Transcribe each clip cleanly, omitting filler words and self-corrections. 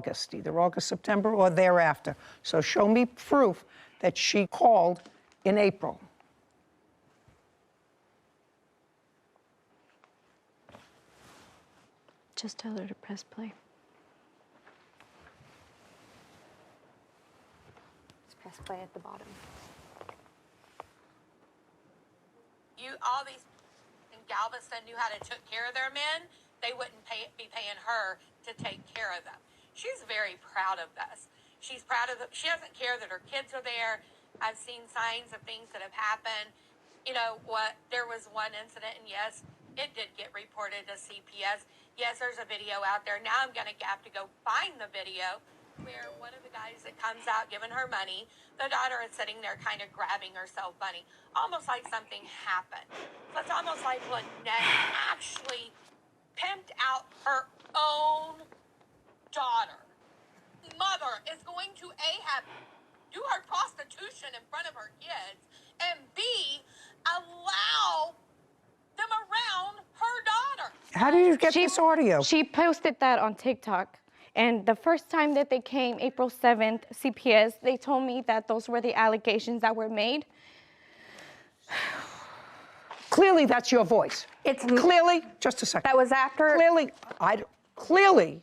August, either August, September, or thereafter. So show me proof that she called in April. Just tell her to press play. Just press play at the bottom. All these in Galveston knew how to take care of their men, they wouldn't be paying her to take care of them. She's very proud of this. She's proud of she doesn't care that her kids are there. I've seen signs of things that have happened. You know what? There was one incident, and yes, it did get reported to CPS. Yes, there's a video out there. Now I'm going to have to go find the video where one of the guys that comes out giving her money, the daughter is sitting there kind of grabbing herself money, almost like something happened. So it's almost like Lynette actually pimped out her own daughter. Mother is going to A, have do her prostitution in front of her kids, and B, allow them around her daughter. How do you get this audio? She posted that on TikTok. And the first time that they came, April 7th, CPS, they told me that those were the allegations that were made. Clearly, that's your voice. It's clearly, just a second. That was after. Clearly,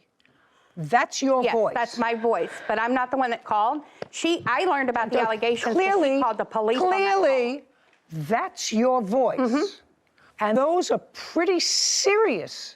that's your voice. Yes, that's my voice, but I'm not the one that called. I learned about the allegations. Clearly, she called the police. Clearly, that's your voice. Mm-hmm. And those are pretty serious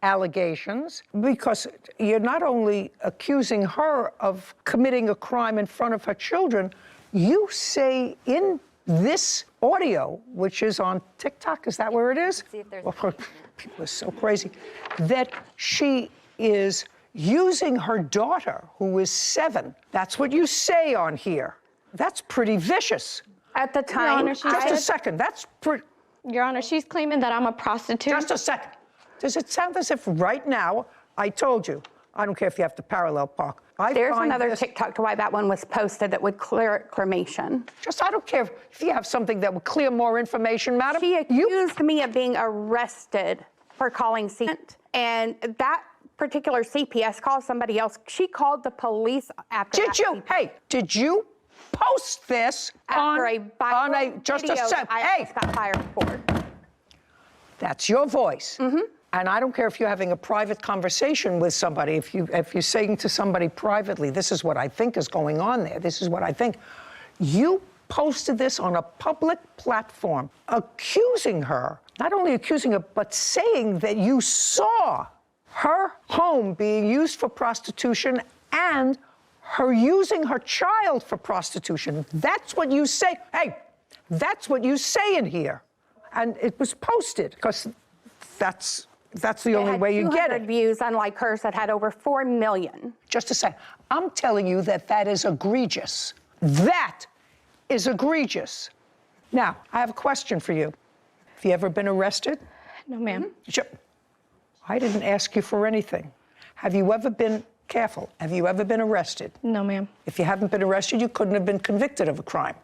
allegations, because you're not only accusing her of committing a crime in front of her children, you say in this audio, which is on TikTok, is that where it is? Let's see if there's people are so crazy, that she is using her daughter, who is 7. That's what you say on here. That's pretty vicious. At the time, Your Honor, just a second, that's pretty... Your Honor, she's claiming that I'm a prostitute. Just a second. Does it sound as if right now, I told you, I don't care if you have to parallel park. There's another TikTok to why that one was posted that would clear cremation. I don't care if you have something that would clear more information, madam. She accused me of being arrested for calling CPS. And that particular CPS called somebody else. She called the police after that. Did you post this after on a just a sec? I got fired for. That's your voice. Mm-hmm. And I don't care if you're having a private conversation with somebody, if you're saying to somebody privately, this is what I think is going on there, this is what I think. You posted this on a public platform, accusing her, not only accusing her, but saying that you saw her home being used for prostitution and her using her child for prostitution. That's what you say. Hey, that's what you say in here. And it was posted, because that's the only way you get it. Views, unlike hers, that had over 4 million. Just a second. I'm telling you that is egregious. That is egregious. Now, I have a question for you. Have you ever been arrested? No, ma'am. I didn't ask you for anything. Have you ever been careful? Have you ever been arrested? No, ma'am. If you haven't been arrested, you couldn't have been convicted of a crime.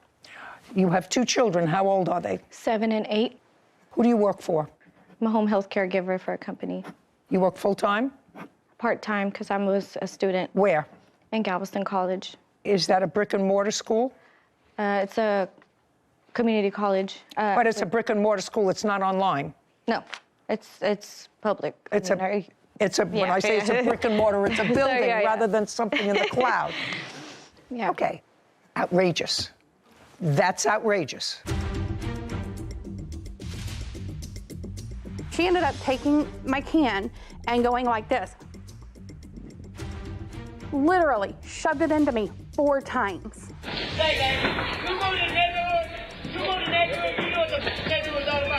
You have 2 children. How old are they? 7 and 8. Who do you work for? I'm a home health caregiver for a company. You work full-time? Part-time, because I was a student. Where? In Galveston College. Is that a brick-and-mortar school? It's a community college. But it's a brick-and-mortar school. It's not online. No, it's public. When I say it's a brick-and-mortar, it's a building rather than something in the cloud. Yeah. Okay. Outrageous. That's outrageous. She ended up taking my can and going like this. Literally shoved it into me 4 times.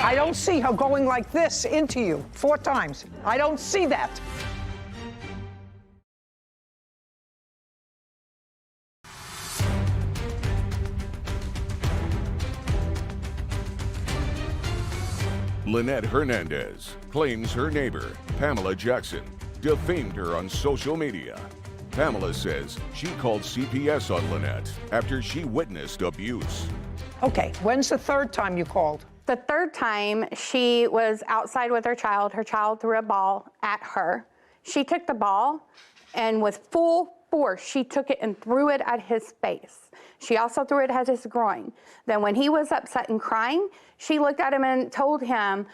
I don't see her going like this into you 4 times. I don't see that. Lynette Hernandez claims her neighbor, Pamela Jackson, defamed her on social media. Pamela says she called CPS on Lynette after she witnessed abuse. Okay, when's the 3rd time you called? The 3rd time, she was outside with her child. Her child threw a ball at her. She took the ball and with full force, she took it and threw it at his face. She also threw it at his groin. Then when he was upset and crying, she looked at him and told him,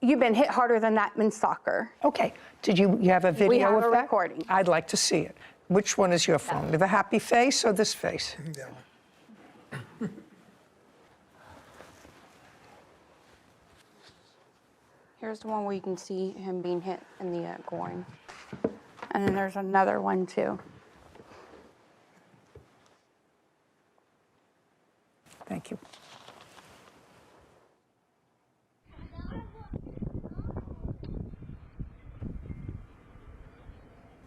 "You've been hit harder than that in soccer." Okay. Did you have a video We have of a that? recording. I'd like to see it. Which one is your phone? The happy face or this face? That one. Here's the one where you can see him being hit in the groin. And then there's another one too. Thank you.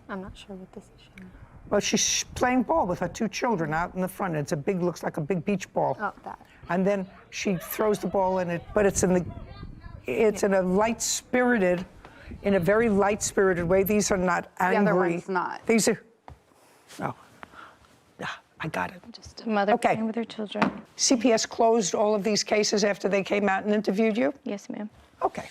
I'm not sure what this is showing. Well, she's playing ball with her 2 children out in the front. It's a big, looks like a big beach ball. Oh, that. And then she throws the ball in it, but it's in a light-spirited, in a very light-spirited way. These are not angry. other one's not. These are, oh, yeah, I got it. Just a mother Okay. playing with her children. CPS closed all of these cases after they came out and interviewed you? Yes, ma'am. Okay.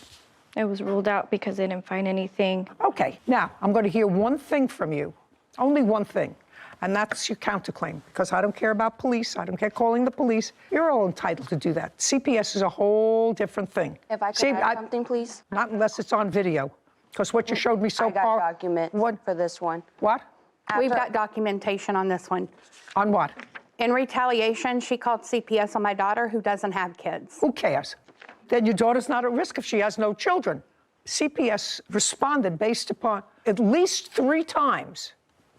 It was ruled out because they didn't find anything. Okay, now, I'm going to hear one thing from you, only one thing, and that's your counterclaim, because I don't care about police, I don't care calling the police. You're all entitled to do that. CPS is a whole different thing. If I could add something, please? Not unless it's on video, because what you showed me so I got far... documents What? for this one. What? We've After- got documentation on this one. On what? In retaliation, she called CPS on my daughter who doesn't have kids. Who cares? Then your daughter's not at risk if she has no children. CPS responded based upon at least 3 times,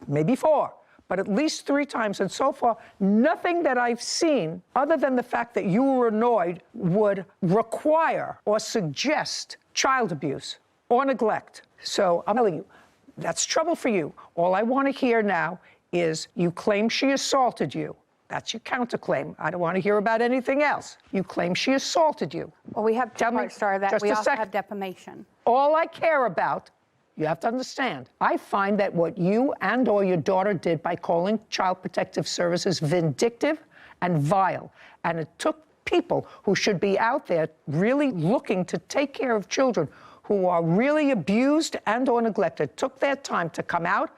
maybe 4, but at least 3 times. And so far, nothing that I've seen, other than the fact that you were annoyed, would require or suggest child abuse or neglect. So I'm telling you, that's trouble for you. All I want to hear now is you claim she assaulted you. That's your counterclaim. I don't want to hear about anything else. You claim she assaulted you. Well, we have 2 Tell me- parts to that. just We a also second. have defamation. All I care about, you have to understand, I find that what you and or your daughter did by calling Child Protective Services vindictive and vile. And it took people who should be out there really looking to take care of children who are really abused and or neglected, took their time to come out,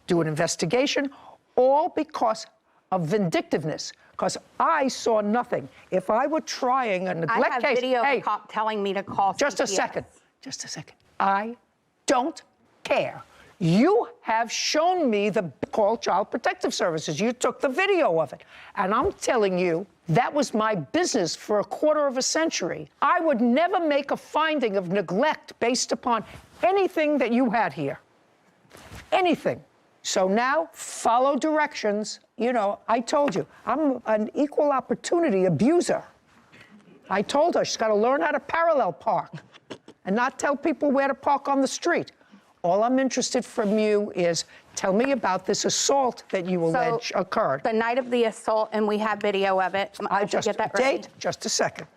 do an investigation, all because of vindictiveness. Because I saw nothing. If I were trying a neglect I have case, video of hey, a cop telling me to call just a CPS. second. Just a second. I don't care. You have shown me the call Child Protective Services. You took the video of it. And I'm telling you, that was my business for a quarter of a century. I would never make a finding of neglect based upon anything that you had here. Anything. So now, follow directions. You know, I told you, I'm an equal opportunity abuser. I told her she's got to learn how to parallel park and not tell people where to park on the street. All I'm interested from you is tell me about this assault that you allege occurred. The night of the assault, and we have video of it. I should get that ready. Date, just a second.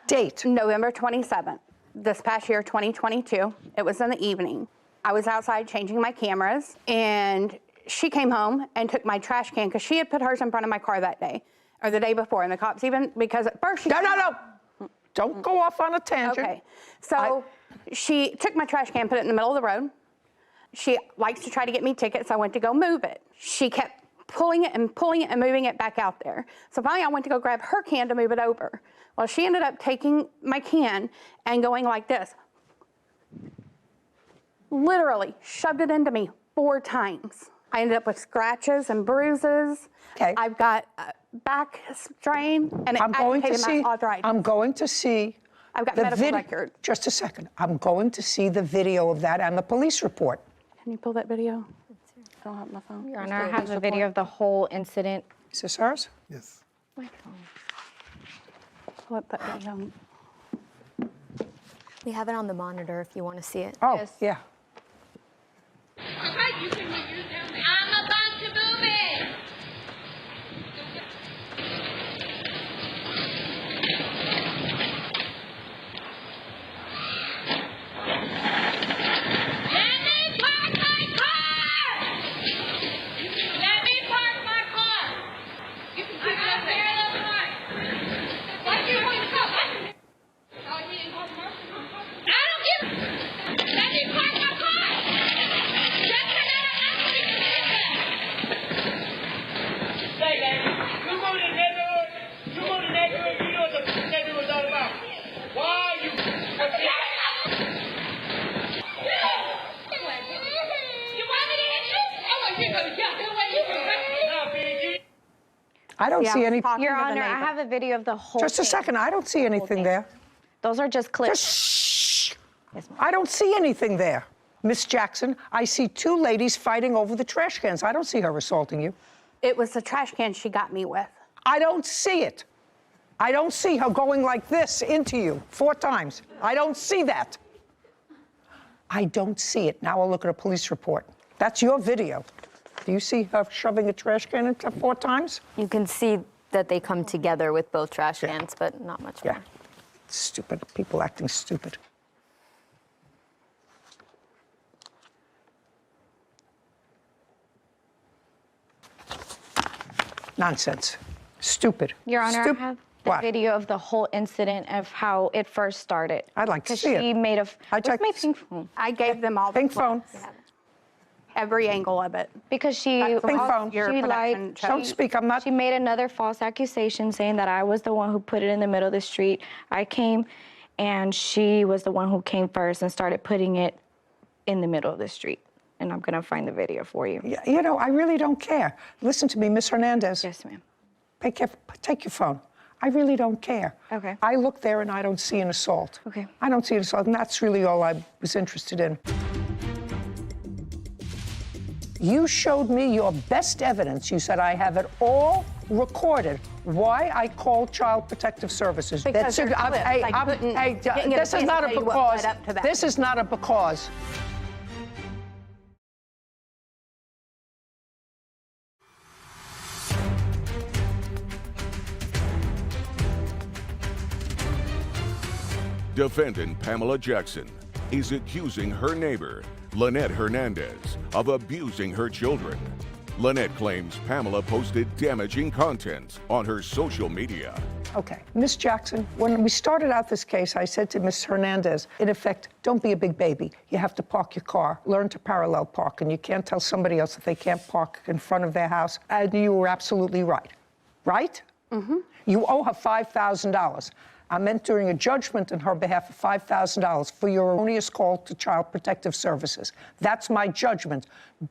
Date. November 27th, this past year, 2022. It was in the evening. I was outside changing my cameras, and she came home and took my trash can because she had put hers in front of my car that day, or the day before, and the cops even, because at first she... No. Don't go off on a tangent. Okay, so she took my trash can, put it in the middle of the road. She likes to try to get me tickets, so I went to go move it. She kept pulling it and moving it back out there. So finally I went to go grab her can to move it over. Well, she ended up taking my can and going like this. Literally shoved it into me 4 times. I ended up with scratches and bruises. Okay. I've got a back strain and I'm going to see. arthritis. I'm going to see. I've got the medical record. Just a second. I'm going to see the video of that and the police report. Can you pull that video? I don't have my phone. Your Honor, I have a video of the whole incident. Is this ours? Yes. My phone. Pull up that video. We have it on the monitor if you want to see it. Oh, Yes. yeah. I'm about to move it. Let me park my car. Let me park my car. I'm out there in the car. Why do you want to come? I don't give. Let me park my you go, yeah, do what you can. I don't see any. Your Honor, I have a video of the whole Just a thing. second. I don't see anything thing. there. Those are just clips. Just shh. Yes, ma'am. I don't see anything there. Miss Jackson, I see two ladies fighting over the trash cans. I don't see her assaulting you. It was the trash can she got me with. I don't see it. I don't see her going like this into you 4 times. I don't see that. I don't see it. Now I'll look at a police report. That's your video. Do you see her shoving a trash can into 4 times? You can see that they come together with both trash cans, but not much more. Yeah. Stupid. People acting stupid. Nonsense. Stupid. Your Honor, Stup- I have the What? video of the whole incident of how it first started. I'd like to 'Cause see it. she made a. I'd Where's like my to see- pink phone? I gave them all the Pink phone. clips. Every angle of it. Because she, That's Pink all phone. your she production lied. shows. Don't speak. I'm not. She made another false accusation saying that I was the one who put it in the middle of the street. I came, and she was the one who came first and started putting it in the middle of the street. And I'm gonna find the video for you. Yeah, you know, I really don't care. Listen to me, Miss Hernandez. Yes, ma'am. Take your phone. I really don't care. Okay. I look there and I don't see an assault. Okay. I don't see an assault, and that's really all I was interested in. You showed me your best evidence. You said I have it all recorded. Why I called Child Protective Services. Because there's clips. I couldn't- didn't get a This is chance not to a tell you what because. led up to that. This is not a because. Defendant Pamela Jackson is accusing her neighbor, Lynette Hernandez, of abusing her children. Lynette claims Pamela posted damaging content on her social media. Okay, Miss Jackson, when we started out this case, I said to Miss Hernandez, in effect, don't be a big baby. You have to park your car. Learn to parallel park, and you can't tell somebody else that they can't park in front of their house. And you were absolutely right. Right? Mm-hmm. You owe her $5,000. I'm entering a judgment in her behalf of $5,000 for your erroneous call to Child Protective Services. That's my judgment.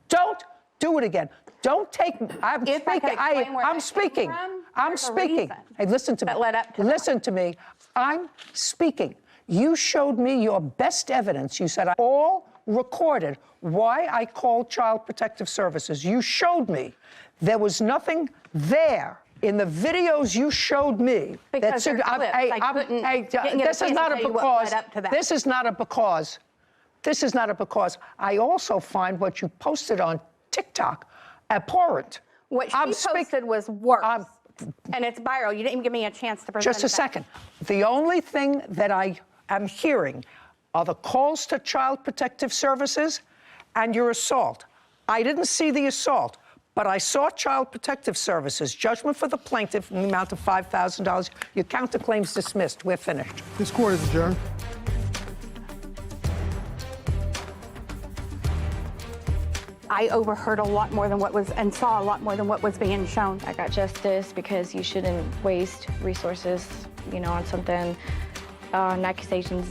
Don't do it again. Don't take. I'm If I speaking. could explain where I'm that came speaking. from, I'm there's a speaking. reason Hey, listen to me. that led up to that. Listen to me. I'm speaking. You showed me your best evidence. You said I all recorded why I called Child Protective Services. You showed me. There was nothing there in the videos you showed me. Because there's clips. I didn't get a This is chance not to a tell you what because. led up to that. This is not a because. This is not a because. I also find what you posted on TikTok abhorrent. What she posted was worse. And it's viral. You didn't even give me a chance to present Just a that. second. The only thing that I am hearing are the calls to Child Protective Services and your assault. I didn't see the assault, but I saw Child Protective Services. Judgment for the plaintiff in the amount of $5,000. Your counterclaims dismissed. We're finished. This court is adjourned. I overheard a lot more than what was, and saw a lot more than what was being shown. I got justice because you shouldn't waste resources, you know, on something, on accusations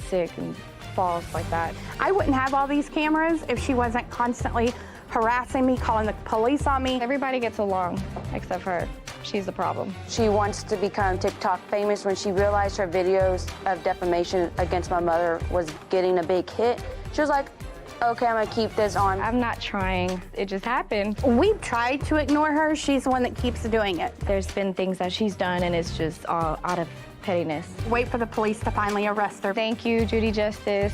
sick and false like that. I wouldn't have all these cameras if she wasn't constantly harassing me, calling the police on me. Everybody gets along except her. She's the problem. She wants to become TikTok famous. When she realized her videos of defamation against my mother was getting a big hit, she was like, okay, I'm gonna keep this on. I'm not trying. It just happened. We've tried to ignore her. She's the one that keeps doing it. There's been things that she's done, and it's just all out of pettiness. Wait for the police to finally arrest her. Thank you, Judy Justice.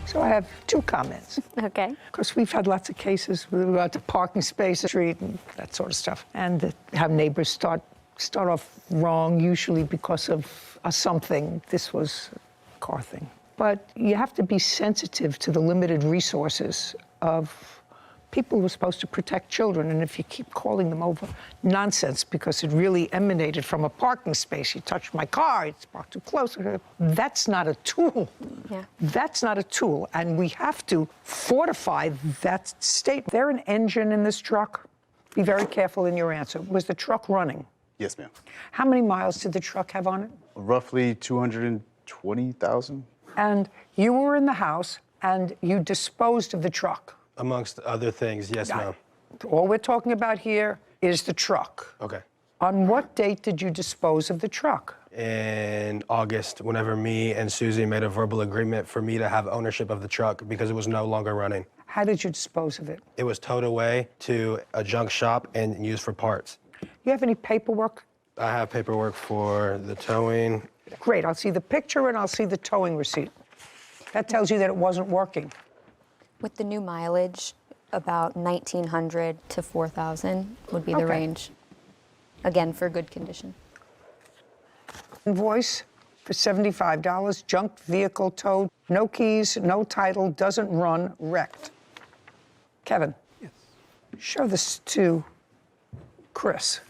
So I have 2 comments. Okay. Because we've had lots of cases with regard to parking spaces, street, and that sort of stuff. And have neighbors start off wrong, usually because of something. This was a car thing. But you have to be sensitive to the limited resources of people who are supposed to protect children. And if you keep calling them over nonsense because it really emanated from a parking space, you touched my car, it's parked too close, that's not a tool. Yeah. That's not a tool. And we have to fortify that state. Is there an engine in this truck? Be very careful in your answer. Was the truck running? Yes, ma'am. How many miles did the truck have on it? Roughly 220,000. And you were in the house and you disposed of the truck. Amongst other things, yes, ma'am. All we're talking about here is the truck. Okay. On what date did you dispose of the truck? In August, whenever me and Susie made a verbal agreement for me to have ownership of the truck because it was no longer running. How did you dispose of it? It was towed away to a junk shop and used for parts. You have any paperwork? I have paperwork for the towing. Great, I'll see the picture and I'll see the towing receipt. That tells you that it wasn't working. With the new mileage, about 1,900 to 4,000 would be the Okay. range. Again, for good condition. Invoice for $75, junk vehicle towed, no keys, no title, doesn't run, wrecked. Kevin, yes. Show this to Chris.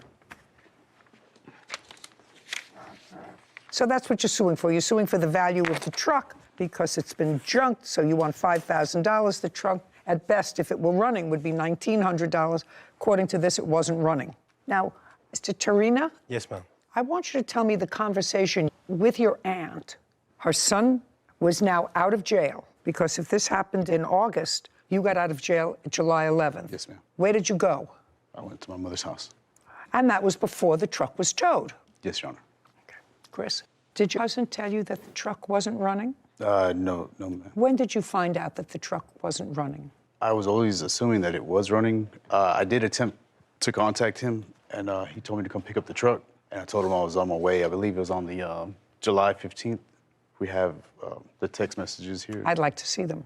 So that's what you're suing for. You're suing for the value of the truck because it's been junked, so you want $5,000. The truck, at best, if it were running, would be $1,900. According to this, it wasn't running. Now, Mr. Tarina? Yes, ma'am. I want you to tell me the conversation with your aunt. Her son was now out of jail because if this happened in August, you got out of jail July 11th. Yes, ma'am. Where did you go? I went to my mother's house. And that was before the truck was towed. Yes, Your Honor. Okay. Chris, did your cousin tell you that the truck wasn't running? No, ma'am. When did you find out that the truck wasn't running? I was always assuming that it was running. I did attempt to contact him, and he told me to come pick up the truck. And I told him I was on my way. I believe it was on the July 15th. We have the text messages here. I'd like to see them.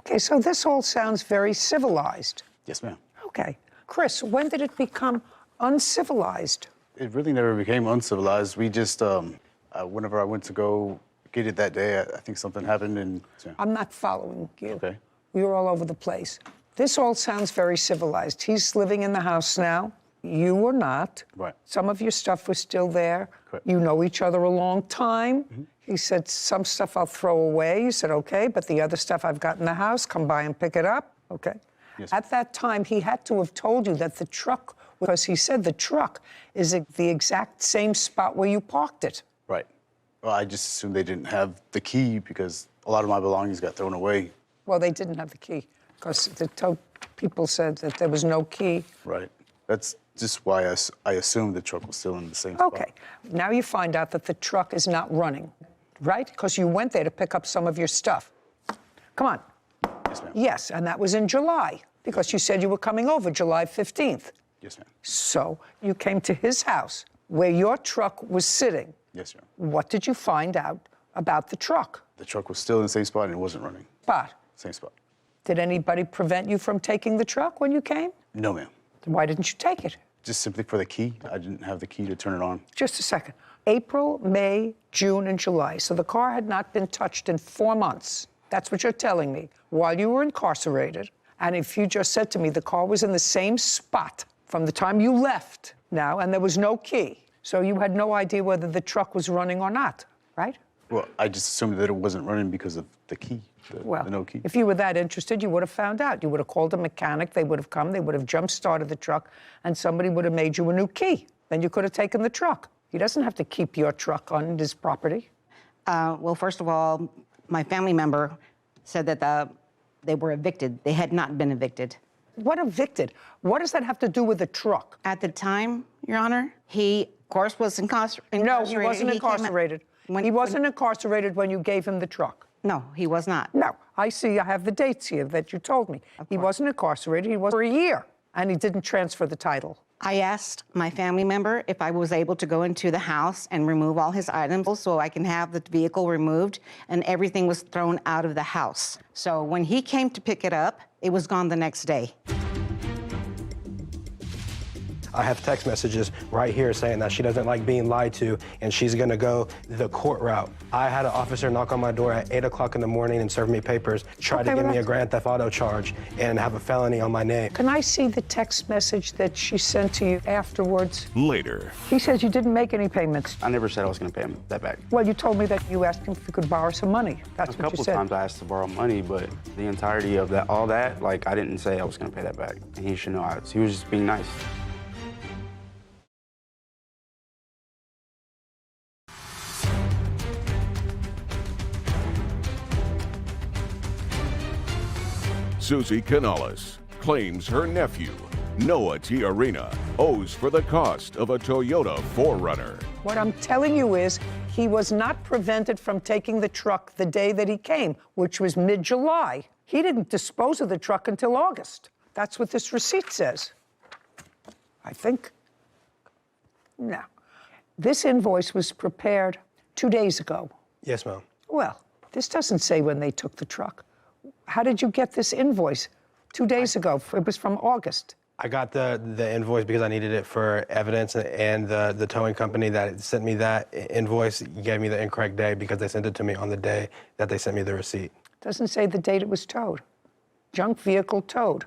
Okay, so this all sounds very civilized. Yes, ma'am. Okay. Chris, when did it become uncivilized? It really never became uncivilized. We just, whenever I went to go get it that day, I think something happened and... I'm not following you. Okay. You're all over the place. This all sounds very civilized. He's living in the house now. You were not. Right. Some of your stuff was still there. Correct. You know each other a long time. Mm-hmm. He said, some stuff I'll throw away. You said, okay, but the other stuff I've got in the house, come by and pick it up. Okay. Yes. At that time, he had to have told you that the truck, because he said the truck is the exact same spot where you parked it. Right. Well, I just assumed they didn't have the key because a lot of my belongings got thrown away. Well, they didn't have the key because the tow people said that there was no key. Right. That's just why I assumed the truck was still in the same spot. Okay. Now you find out that the truck is not running, right? Because you went there to pick up some of your stuff. Come on. Yes, ma'am. Yes, and that was in July because you said you were coming over July 15th. Yes, ma'am. So you came to his house where your truck was sitting. Yes, ma'am. What did you find out about the truck? The truck was still in the same spot and it wasn't running. Spot. Same spot. Did anybody prevent you from taking the truck when you came? No, ma'am. Then why didn't you take it? Just simply for the key. I didn't have the key to turn it on. Just a second. April, May, June, and July. So the car had not been touched in 4 months. That's what you're telling me, while you were incarcerated. And if you just said to me the car was in the same spot from the time you left now, and there was no key, so you had no idea whether the truck was running or not, right? Well, I just assumed that it wasn't running because of the key, the no key. If you were that interested, you would have found out. You would have called a mechanic, they would have come, they would have jump-started the truck, and somebody would have made you a new key. Then you could have taken the truck. He doesn't have to keep your truck on his property. Well, first of all, my family member said that they were evicted. They had not been evicted. What evicted? What does that have to do with the truck? At the time, Your Honor, he, of course, was incarcerated. No, he wasn't incarcerated. He wasn't incarcerated when you gave him the truck. No, he was not. No, I see, I have the dates here that you told me. He wasn't incarcerated, he was for a year, and he didn't transfer the title. I asked my family member if I was able to go into the house and remove all his items so I can have the vehicle removed, and everything was thrown out of the house. So when he came to pick it up, it was gone the next day. I have text messages right here saying that she doesn't like being lied to and she's gonna go the court route. I had an officer knock on my door at 8 o'clock in the morning and serve me papers, try to give me a grand theft auto charge and have a felony on my name. Can I see the text message that she sent to you afterwards? Later. He says you didn't make any payments. I never said I was going to pay him that back. Well, you told me that you asked him if you could borrow some money. That's A what you couple said. times I asked to borrow money, but the entirety of that, all that, like, I didn't say I was going to pay that back. And he should know he was just being nice. Susie Canales claims her nephew, Noah Tiarina, owes for the cost of a Toyota 4Runner. What I'm telling you is he was not prevented from taking the truck the day that he came, which was mid-July. He didn't dispose of the truck until August. That's what this receipt says. I think. No. This invoice was prepared 2 days ago. Yes, ma'am. Well, this doesn't say when they took the truck. How did you get this invoice 2 days ago? It was from August. I got the invoice because I needed it for evidence, and the towing company that sent me that invoice gave me the incorrect day because they sent it to me on the day that they sent me the receipt. Doesn't say the date it was towed. Junk vehicle towed.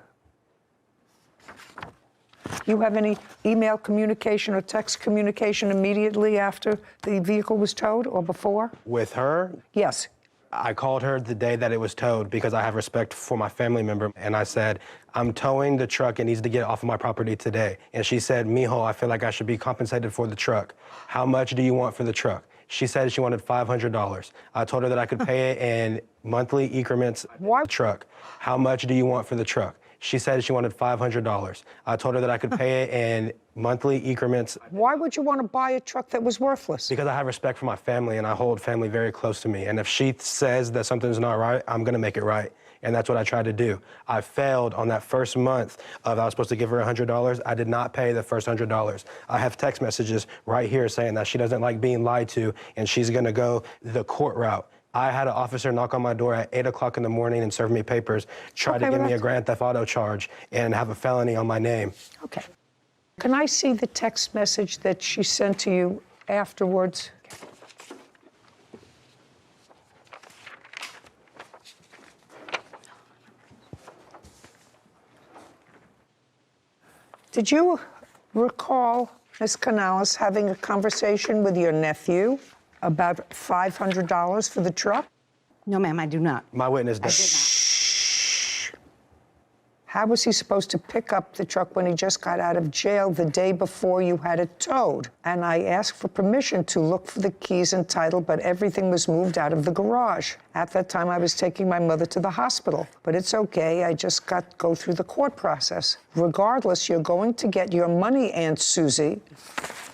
You have any email communication or text communication immediately after the vehicle was towed or before? With her? Yes. I called her the day that it was towed because I have respect for my family member, and I said, I'm towing the truck. It needs to get off of my property today. And she said, mijo, I feel like I should be compensated for the truck. How much do you want for the truck? She said she wanted $500. I told her that I could pay it in monthly increments. Why? Truck. How much do you want for the truck? She said she wanted $500. I told her that I could pay it in monthly increments. Why would you want to buy a truck that was worthless? Because I have respect for my family, and I hold family very close to me. And if she says that something's not right, I'm going to make it right. And that's what I tried to do. I failed on that first month of I was supposed to give her $100. I did not pay the first $100. I have text messages right here saying that she doesn't like being lied to, and she's going to go the court route. I had an officer knock on my door at 8 o'clock in the morning and serve me papers, try to give me a grand theft auto charge, and have a felony on my name. Okay. Can I see the text message that she sent to you afterwards? Did you recall, Ms. Canales, having a conversation with your nephew about $500 for the truck? No, ma'am, I do not. My witness does. Shh. How was he supposed to pick up the truck when he just got out of jail the day before you had it towed? And I asked for permission to look for the keys and title, but everything was moved out of the garage. At that time, I was taking my mother to the hospital. But it's okay, I just got to go through the court process. Regardless, you're going to get your money, Aunt Susie.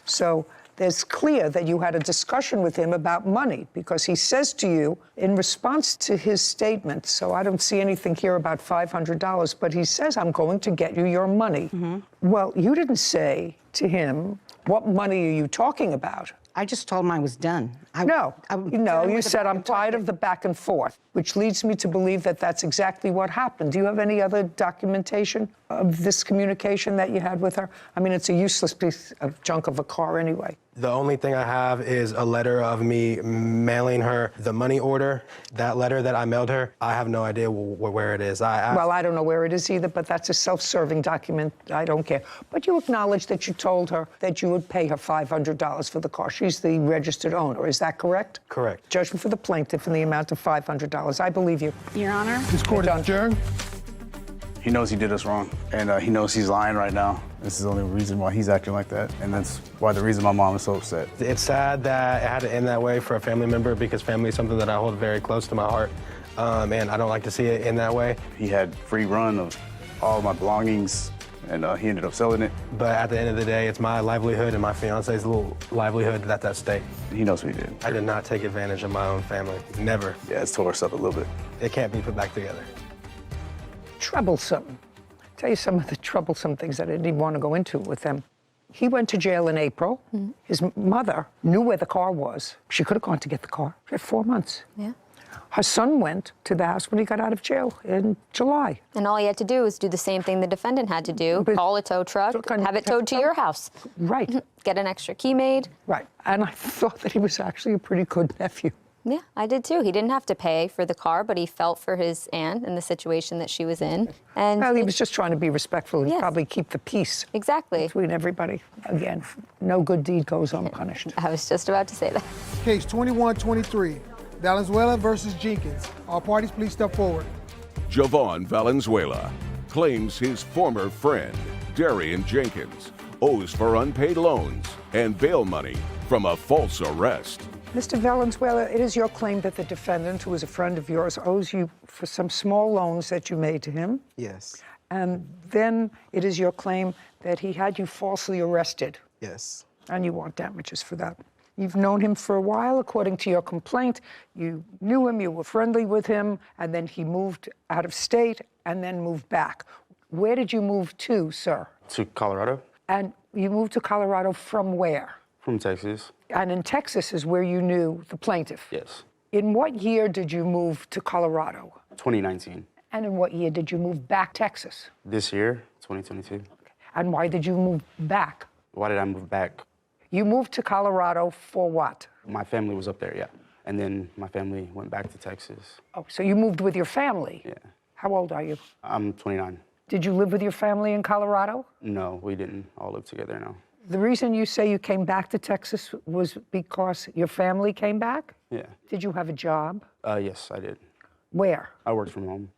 So it's clear that you had a discussion with him about money, because he says to you, in response to his statement, so I don't see anything here about $500, but he says, I'm going to get you your money. Mm-hmm. Well, you didn't say to him, what money are you talking about? I just told him I was done. You said, I'm tired of the back and forth, which leads me to believe that that's exactly what happened. Do you have any other documentation of this communication that you had with her? I mean, it's a useless piece of junk of a car anyway. The only thing I have is a letter of me mailing her the money order. That letter that I mailed her, I have no idea where it is. Well, I don't know where it is either, but that's a self-serving document. I don't care. But you acknowledge that you told her that you would pay her $500 for the car. She's the registered owner. Is that correct? Correct. Judgment for the plaintiff in the amount of $500. I believe you. Your Honor. This court is adjourned. He knows he did us wrong, and he knows he's lying right now. This is the only reason why he's acting like that, and that's why the reason my mom is so upset. It's sad that it had to end that way for a family member, because family is something that I hold very close to my heart, and I don't like to see it in that way. He had free run of all of my belongings, and he ended up selling it. But at the end of the day, it's my livelihood and my fiance's little livelihood that's at stake. He knows what he did. I did not take advantage of my own family. Never. Yeah, it's tore us up a little bit. It can't be put back together. Troublesome. I'll tell you some of the troublesome things that I didn't even want to go into with them. He went to jail in April. Mm-hmm. His mother knew where the car was. She could have gone to get the car. She had 4 months. Yeah. Her son went to the house when he got out of jail in July. And all he had to do was do the same thing the defendant had to do, call a tow truck, have it towed to your house. Right. Get an extra key made. Right. And I thought that he was actually a pretty good nephew. Yeah, I did too. He didn't have to pay for the car, but he felt for his aunt and the situation that she was in. And well, he was just trying to be respectful and yes. probably keep the peace. Exactly. Between everybody. Again, no good deed goes unpunished. I was just about to say that. Case 2123, Valenzuela versus Jenkins. All parties, please step forward. Javon Valenzuela claims his former friend, Darian Jenkins, owes for unpaid loans and bail money from a false arrest. Mr. Valenzuela, it is your claim that the defendant, who is a friend of yours, owes you for some small loans that you made to him. Yes. And then it is your claim that he had you falsely arrested. Yes. And you want damages for that. You've known him for a while, according to your complaint. You knew him, you were friendly with him, and then he moved out of state and then moved back. Where did you move to, sir? To Colorado. And you moved to Colorado from where? From Texas. And in Texas is where you knew the plaintiff? Yes. In what year did you move to Colorado? 2019. And in what year did you move back to Texas? This year, 2022. And why did you move back? Why did I move back? You moved to Colorado for what? My family was up there, yeah. And then my family went back to Texas. Oh, so you moved with your family? Yeah. How old are you? I'm 29. Did you live with your family in Colorado? No, we didn't all live together, no. The reason you say you came back to Texas was because your family came back? Yeah. Did you have a job? Yes, I did. Where? I worked from home.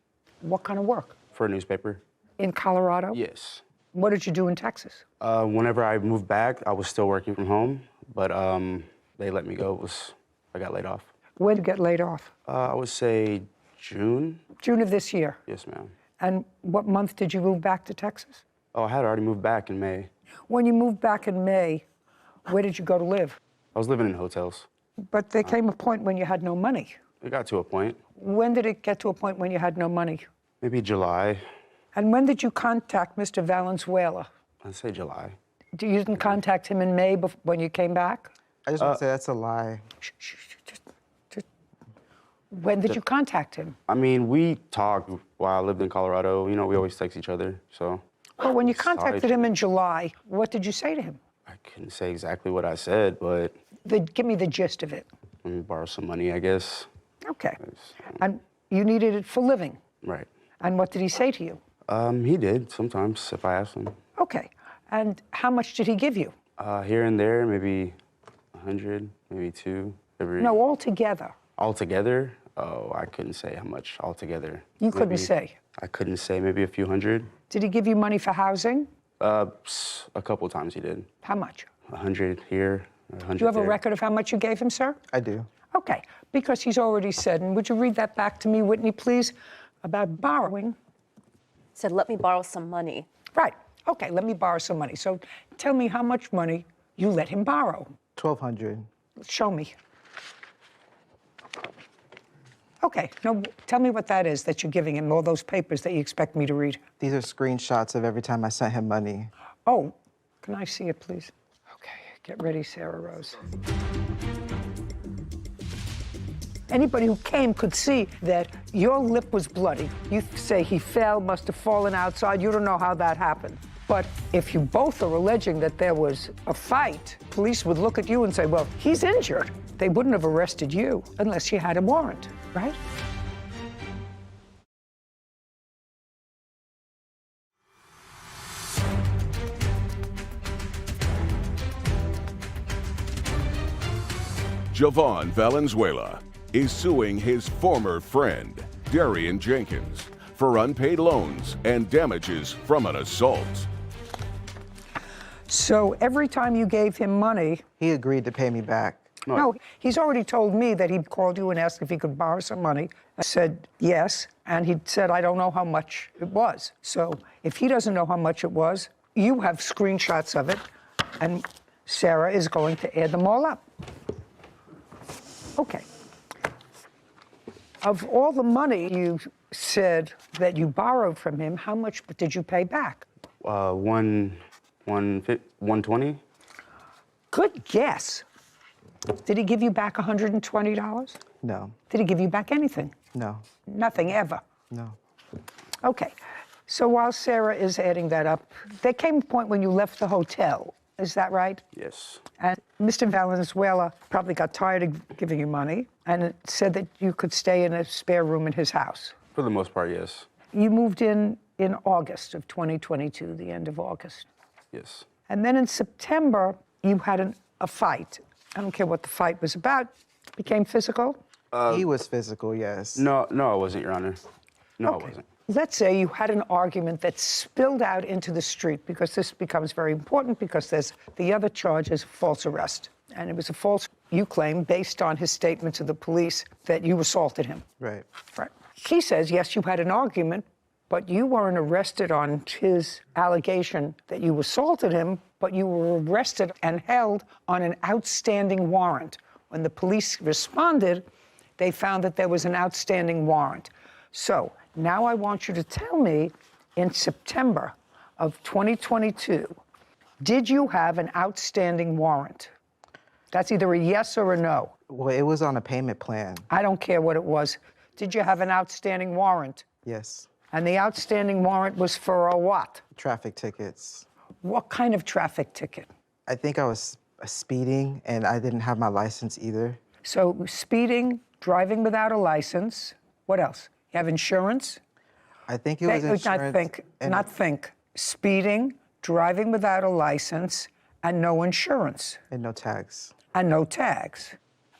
What kind of work? For a newspaper. In Colorado? Yes. What did you do in Texas? Whenever I moved back, I was still working from home, but they let me go. I got laid off. When did you get laid off? I would say June. June of this year? Yes, ma'am. And what month did you move back to Texas? Oh, I had already moved back in May. When you moved back in May, where did you go to live? I was living in hotels. But there came a point when you had no money. It got to a point. When did it get to a point when you had no money? Maybe July. And when did you contact Mr. Valenzuela? I'd say July. You didn't contact him in May when you came back? I just want to say that's a lie. When did you contact him? I mean, we talked while I lived in Colorado. You know, we always text each other, so. Well, when you contacted him in July, what did you say to him? I couldn't say exactly what I said, but. Give me the gist of it. Let me borrow some money, I guess. Okay. And you needed it for living? Right. And what did he say to you? He did sometimes if I asked him. Okay. And how much did he give you? Here and there, maybe 100, maybe two. No, altogether. Altogether? Oh, I couldn't say how much altogether. You couldn't say? I couldn't say, maybe a few hundred. Did he give you money for housing? A couple times he did. How much? 100 here, 100 Do you have there. a record of how much you gave him, sir? I do. Okay, because he's already said, and would you read that back to me, Whitney, please, about borrowing? Said, let me borrow some money. Right. Okay, let me borrow some money. So tell me how much money you let him borrow. $1,200. Show me. Okay, now tell me what that is that you're giving him, all those papers that you expect me to read. These are screenshots of every time I sent him money. Oh, can I see it, please? Okay, get ready, Sarah Rose. Anybody who came could see that your lip was bloody. You say he fell, must have fallen outside. You don't know how that happened. But if you both are alleging that there was a fight, police would look at you and say, well, he's injured. They wouldn't have arrested you unless you had a warrant, right? Javon Valenzuela is suing his former friend, Darian Jenkins, for unpaid loans and damages from an assault. So every time you gave him money... He agreed to pay me back. No, he's already told me that he called you and asked if he could borrow some money. I said yes, and he said, I don't know how much it was. So if he doesn't know how much it was, you have screenshots of it, and Sarah is going to add them all up. Okay. Of all the money you said that you borrowed from him, how much did you pay back? 120. Good guess. Did he give you back $120? No. Did he give you back anything? No. Nothing ever? No. Okay. So while Sarah is adding that up, there came a point when you left the hotel. Is that right? Yes. And Mr. Valenzuela probably got tired of giving you money and it said that you could stay in a spare room in his house. For the most part, yes. You moved in August of 2022, the end of August. Yes. And then in September, you had a fight. I don't care what the fight was about. It became physical? He was physical, yes. No, I wasn't, Your Honor. No, Okay. I wasn't. Let's say you had an argument that spilled out into the street, because this becomes very important, because there's the other charge is false arrest. And it was a false you claim, based on his statement to the police, that you assaulted him. Right. Right. He says, yes, you had an argument, but you weren't arrested on his allegation that you assaulted him, but you were arrested and held on an outstanding warrant. When the police responded, they found that there was an outstanding warrant. So now I want you to tell me, in September of 2022, did you have an outstanding warrant? That's either a yes or a no. Well, it was on a payment plan. I don't care what it was. Did you have an outstanding warrant? Yes. And the outstanding warrant was for a what? Traffic tickets. What kind of traffic ticket? I think I was speeding and I didn't have my license either. So speeding, driving without a license. What else? You have insurance? I think it was insurance. Not think. Speeding, driving without a license, and no insurance. And no tags. And no tags.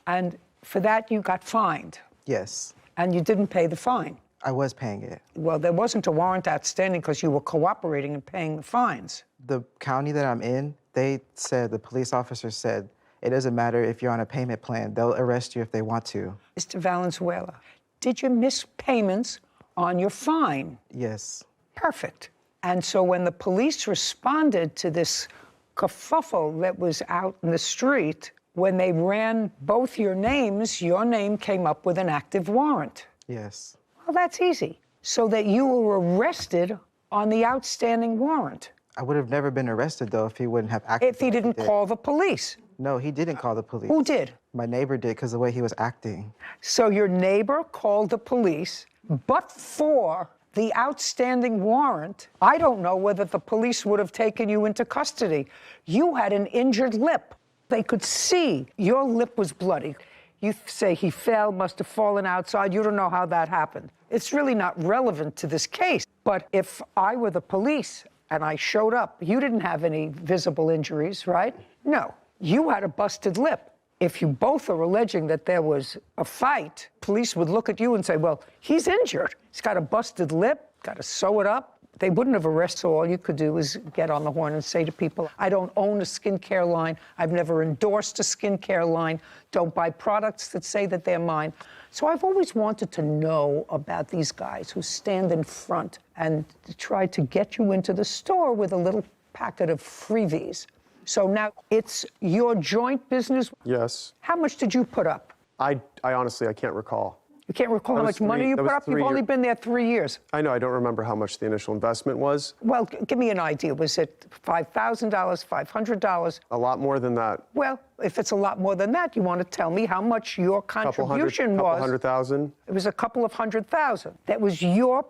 And for that, you got fined. Yes. And you didn't pay the fine. I was paying it. Well, there wasn't a warrant outstanding because you were cooperating and paying the fines. The county that I'm in, they said, the police officer said, it doesn't matter if you're on a payment plan. They'll arrest you if they want to. Mr. Valenzuela, did you miss payments on your fine? Yes. Perfect. And so when the police responded to this kerfuffle that was out in the street, when they ran both your names, your name came up with an active warrant. Yes. Well, that's easy. So that you were arrested on the outstanding warrant. I would have never been arrested, though, if he wouldn't have acted. If he didn't call the police. No, he didn't call the police. Who did? My neighbor did, because the way he was acting. So your neighbor called the police, but for the outstanding warrant, I don't know whether the police would have taken you into custody. You had an injured lip. They could see your lip was bloody. You say he fell, must have fallen outside. You don't know how that happened. It's really not relevant to this case. But if I were the police and I showed up, you didn't have any visible injuries, right? No, you had a busted lip. If you both are alleging that there was a fight, police would look at you and say, well, he's injured. He's got a busted lip, got to sew it up. They wouldn't have arrested, so all you could do is get on the horn and say to people, I don't own a skincare line. I've never endorsed a skincare line. Don't buy products that say that they're mine. So I've always wanted to know about these guys who stand in front and try to get you into the store with a little packet of freebies. So now it's your joint business? Yes. How much did you put up? I honestly, I can't recall. You can't recall how much money you put up? You've only been there 3 years. I know, I don't remember how much the initial investment was. Well, give me an idea. Was it $5,000, $500? A lot more than that. Well, if it's a lot more than that, you want to tell me how much your contribution was. Couple $100,000. It was a couple of $100,000. That was your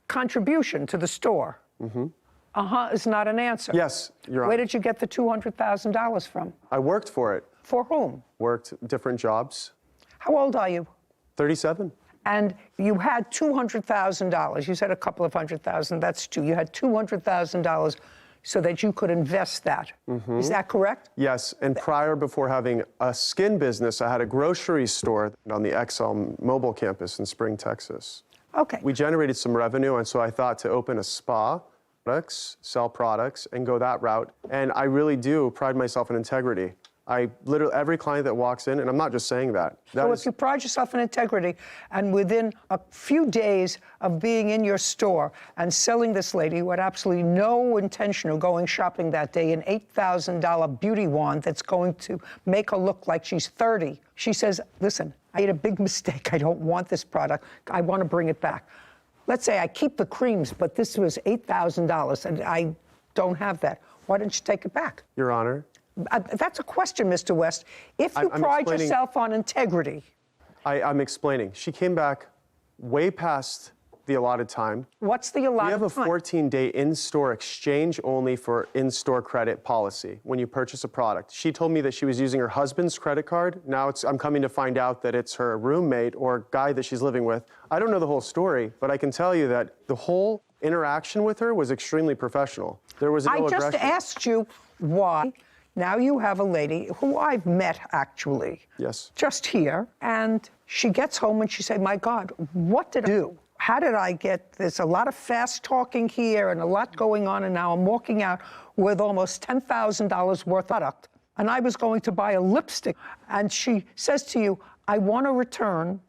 contribution to the store. Mm-hmm. Uh-huh is not an answer. Yes, Your Honor. Where did you get the $200,000 from? I worked for it. For whom? Worked different jobs. How old are you? 37. And you had $200,000. You said a couple of $100,000. That's two. You had $200,000 so that you could invest that. Mm-hmm. Is that correct? Yes. And prior, before having a skin business, I had a grocery store on the XL Mobile campus in Spring, Texas. Okay. We generated some revenue, and so I thought to open a spa, sell products, and go that route. And I really do pride myself in integrity. I literally, every client that walks in, and I'm not just saying that. So if you pride yourself in integrity, and within a few days of being in your store and selling this lady who had absolutely no intention of going shopping that day, an $8,000 beauty wand that's going to make her look like she's 30, she says, listen, I made a big mistake. I don't want this product. I want to bring it back. Let's say I keep the creams, but this was $8,000, and I don't have that. Why don't you take it back? Your Honor. That's a question, Mr. West. If you pride yourself on integrity. I'm explaining. She came back way past the allotted time. What's the allotted time? We have a 14-day in-store exchange only for in-store credit policy when you purchase a product. She told me that she was using her husband's credit card. Now I'm coming to find out that it's her roommate or guy that she's living with. I don't know the whole story, but I can tell you that the whole interaction with her was extremely professional. There was no aggression. I just asked you why. Now you have a lady who I've met, actually. Yes. Just here. And she gets home and she said, my God, what did I do? How did I get this? A lot of fast talking here and a lot going on. And now I'm walking out with almost $10,000 worth of product and I was going to buy a lipstick, and she says to you, I want to return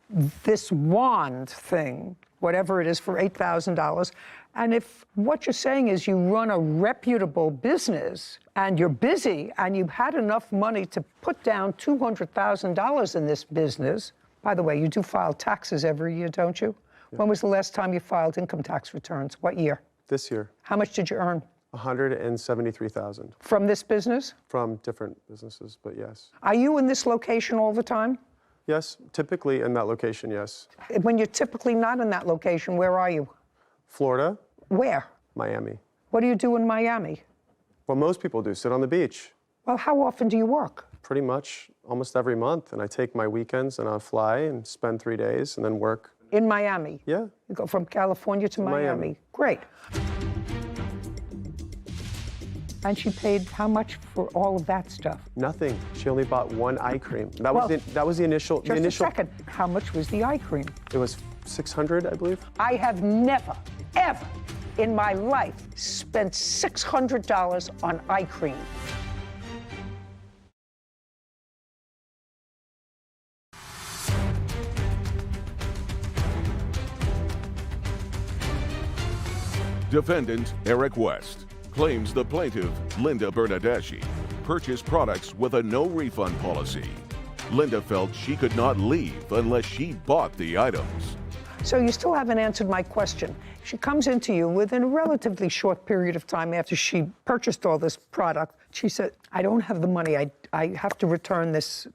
this wand thing, whatever it is, for $8,000. And if what you're saying is you run a reputable business and you're busy and you've had enough money to put down $200,000 in this business, by the way, you do file taxes every year, don't you? Yeah. When was the last time you filed income tax returns? What year? This year. How much did you earn? $173,000. From this business? From different businesses, but yes. Are you in this location all the time? Yes, typically in that location, yes. When you're typically not in that location, where are you? Florida. Where? Miami. What do you do in Miami? Well, most people do, sit on the beach. Well, how often do you work? Pretty much almost every month, and I take my weekends and I'll fly and spend 3 days and then work. In Miami? Yeah. You go from California to Miami. Great. And she paid how much for all of that stuff? Nothing. She only bought one eye cream. That was the initial. Just a second. How much was the eye cream? It was $600, I believe. I have never, ever in my life spent $600 on eye cream. Defendant Eric West claims the plaintiff, Linda Bernadeschi, purchased products with a no-refund policy. Linda felt she could not leave unless she bought the items. So you still haven't answered my question. She comes into you within a relatively short period of time after she purchased all this product. She said, I don't have the money. I have to return this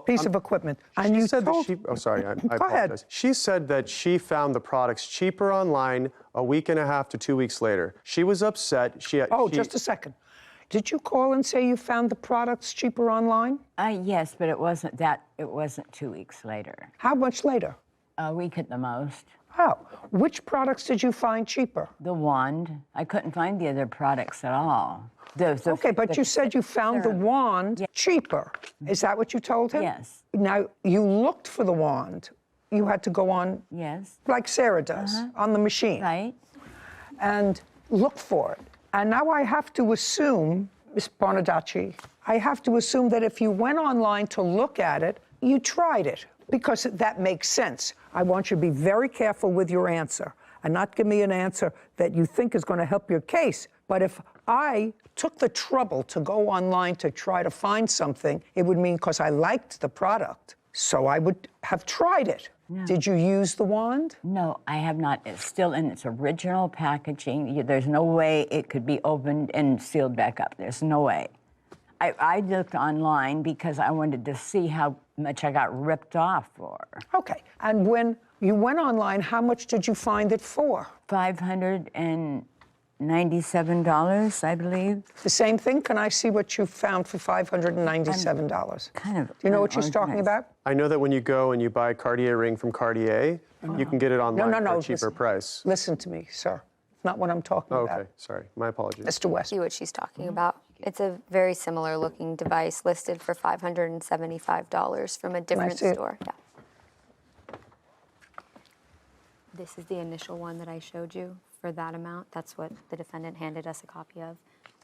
piece of equipment. And you said that she, oh, sorry, I Go apologize. ahead. She said that she found the products cheaper online a week and a half to 2 weeks later. She was upset. Just a second. Did you call and say you found the products cheaper online? Yes, but it wasn't 2 weeks later. How much later? A week at the most. Oh, which products did you find cheaper? The wand. I couldn't find the other products at all. Okay, but you said you found the wand cheaper. Is that what you told him? Yes. Now, you looked for the wand. You had to go on, like Sarah does, on the machine. Right. And look for it. And now I have to assume, Ms. Bernadeschi, I have to assume that if you went online to look at it, you tried it, because that makes sense. I want you to be very careful with your answer and not give me an answer that you think is going to help your case. But if I took the trouble to go online to try to find something, it would mean because I liked the product. So I would have tried it. No. Did you use the wand? No, I have not. It's still in its original packaging. There's no way it could be opened and sealed back up. There's no way. I looked online because I wanted to see how much I got ripped off for. Okay. And when you went online, how much did you find it for? $597, I believe. The same thing? Can I see what you found for $597? Kind of. Do you know what she's talking about? I know that when you go and you buy a Cartier ring from Cartier, you can get it online for a cheaper price. Listen to me, sir. It's not what I'm talking about. Okay, sorry. My apologies. Mr. West. See what she's talking about. It's a very similar looking device listed for $575 from a different store. Yeah. This is the initial one that I showed you for that amount. That's what the defendant handed us a copy of.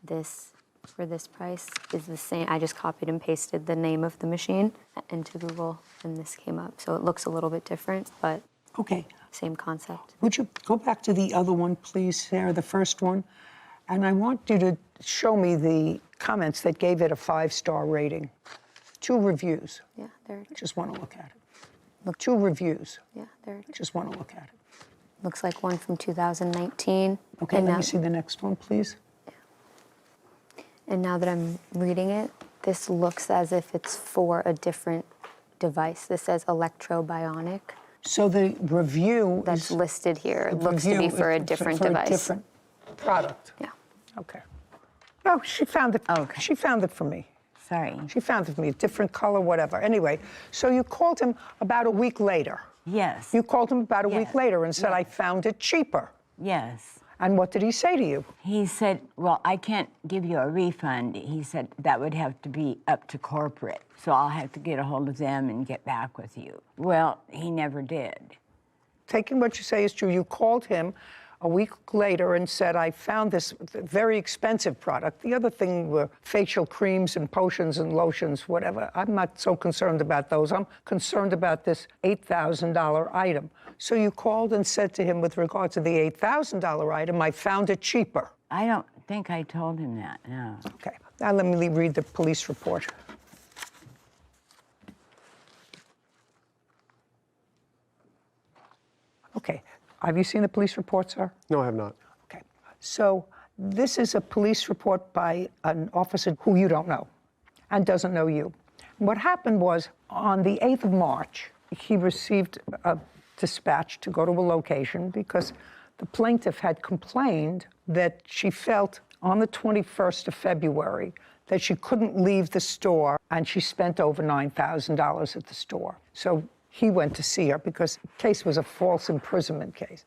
This, for this price, is the same. I just copied and pasted the name of the machine into Google, and this came up. So it looks a little bit different, but same concept. Would you go back to the other one, please, Sarah, the first one? And I want you to show me the comments that gave it a 5-star rating. 2 reviews. Yeah, there. I just want to look at it. Look, 2 reviews. Yeah, there. Just want to look at it. Looks like one from 2019. Okay, let me see the next one, please. Yeah. And now that I'm reading it, this looks as if it's for a different device. This says electrobionic. So the review that's listed here looks to be for a different device. A different product. Yeah. Okay. No, she found it. Okay. She found it for me. Sorry. She found it for me, different color, whatever. Anyway, so you called him about a week later. Yes. You called him about a week later and said, I found it cheaper. Yes. And what did he say to you? He said, well, I can't give you a refund. He said that would have to be up to corporate. So I'll have to get a hold of them and get back with you. Well, he never did. Taking what you say is true, you called him a week later and said, I found this very expensive product. The other thing were facial creams and potions and lotions, whatever. I'm not so concerned about those. I'm concerned about this $8,000 item. So you called and said to him, with regard to the $8,000 item, I found it cheaper. I don't think I told him that, no. Okay, now let me read the police report. Okay, have you seen the police report, sir? No, I have not. Okay, so this is a police report by an officer who you don't know and doesn't know you. What happened was, on the 8th of March, he received a dispatch to go to a location because the plaintiff had complained that she felt on the 21st of February that she couldn't leave the store, and she spent over $9,000 at the store. So he went to see her because the case was a false imprisonment case.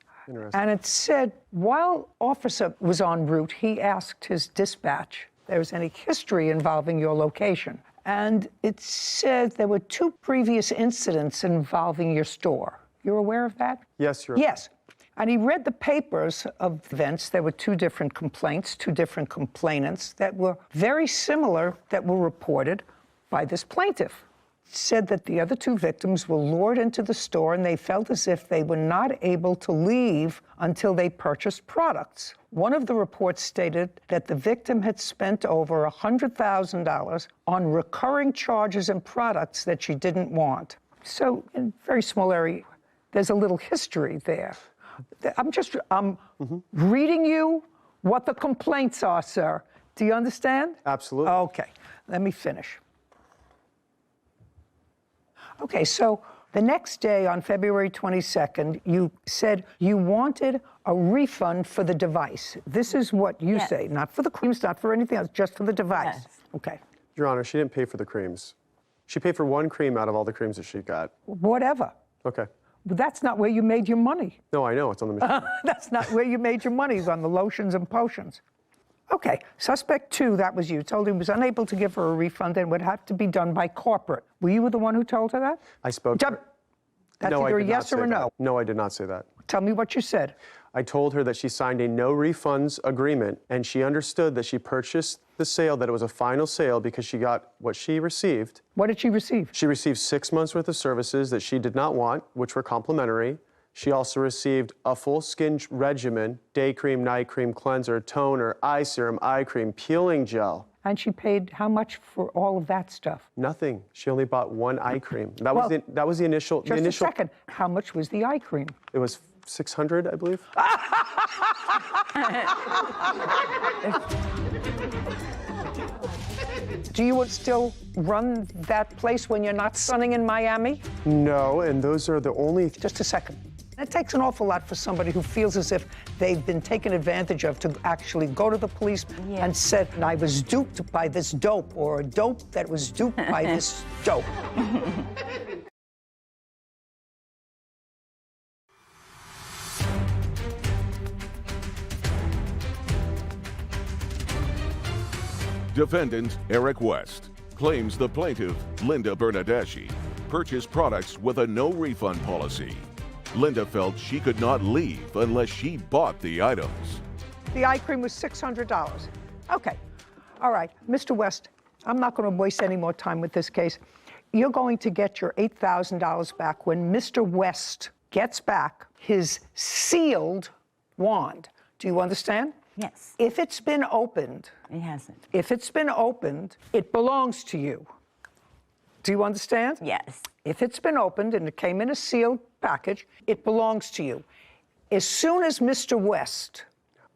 And it said, while officer was en route, he asked his dispatch if there was any history involving your location. And it said there were 2 previous incidents involving your store. You're aware of that? Yes, Your Yes. And he read the papers of events. There were 2 different complaints, 2 different complainants that were very similar that were reported by this plaintiff. Said that the other 2 victims were lured into the store and they felt as if they were not able to leave until they purchased products. One of the reports stated that the victim had spent over $100,000 on recurring charges and products that she didn't want. So, in a very small area, there's a little history there. I'm reading you what the complaints are, sir. Do you understand? Absolutely. Okay, let me finish. Okay, so the next day, on February 22nd, you said you wanted a refund for the device. This is what you say, not for the creams, not for anything else, just for the device. Yes. Okay. Your Honor, she didn't pay for the creams. She paid for 1 cream out of all the creams that she got. Whatever. Okay. But that's not where you made your money. No, I know, it's on the machine. That's not where you made your money, is on the lotions and potions. Okay, suspect 2, that was you, told him he was unable to give her a refund and would have to be done by corporate. Were you the one who told her that? I spoke to her. That's No, I either a did not yes say or a no. that. No, I did not say that. Tell me what you said. I told her that she signed a no refunds agreement, and she understood that she purchased the sale, that it was a final sale because she got what she received. What did she receive? She received 6 months worth of services that she did not want, which were complimentary. She also received a full skin regimen, day cream, night cream, cleanser, toner, eye serum, eye cream, peeling gel. And she paid how much for all of that stuff? Nothing. She only bought 1 eye cream. That was the initial. Just a second. How much was the eye cream? It was $600, I believe. Do you still run that place when you're not sunning in Miami? No, and those are the only. Just a second. It takes an awful lot for somebody who feels as if they've been taken advantage of to actually go to the police and said, I was duped by this dope, or a dope that was duped by this dope. Defendant Eric West claims the plaintiff, Linda Bernadeschi, purchased products with a no-refund policy. Linda felt she could not leave unless she bought the items. The eye cream was $600. Okay. All right. Mr. West, I'm not going to waste any more time with this case. You're going to get your $8,000 back when Mr. West gets back his sealed wand. Do you understand? Yes. If it's been opened, it hasn't. If it's been opened, it belongs to you. Do you understand? Yes. If it's been opened and it came in a sealed package, it belongs to you. As soon as Mr. West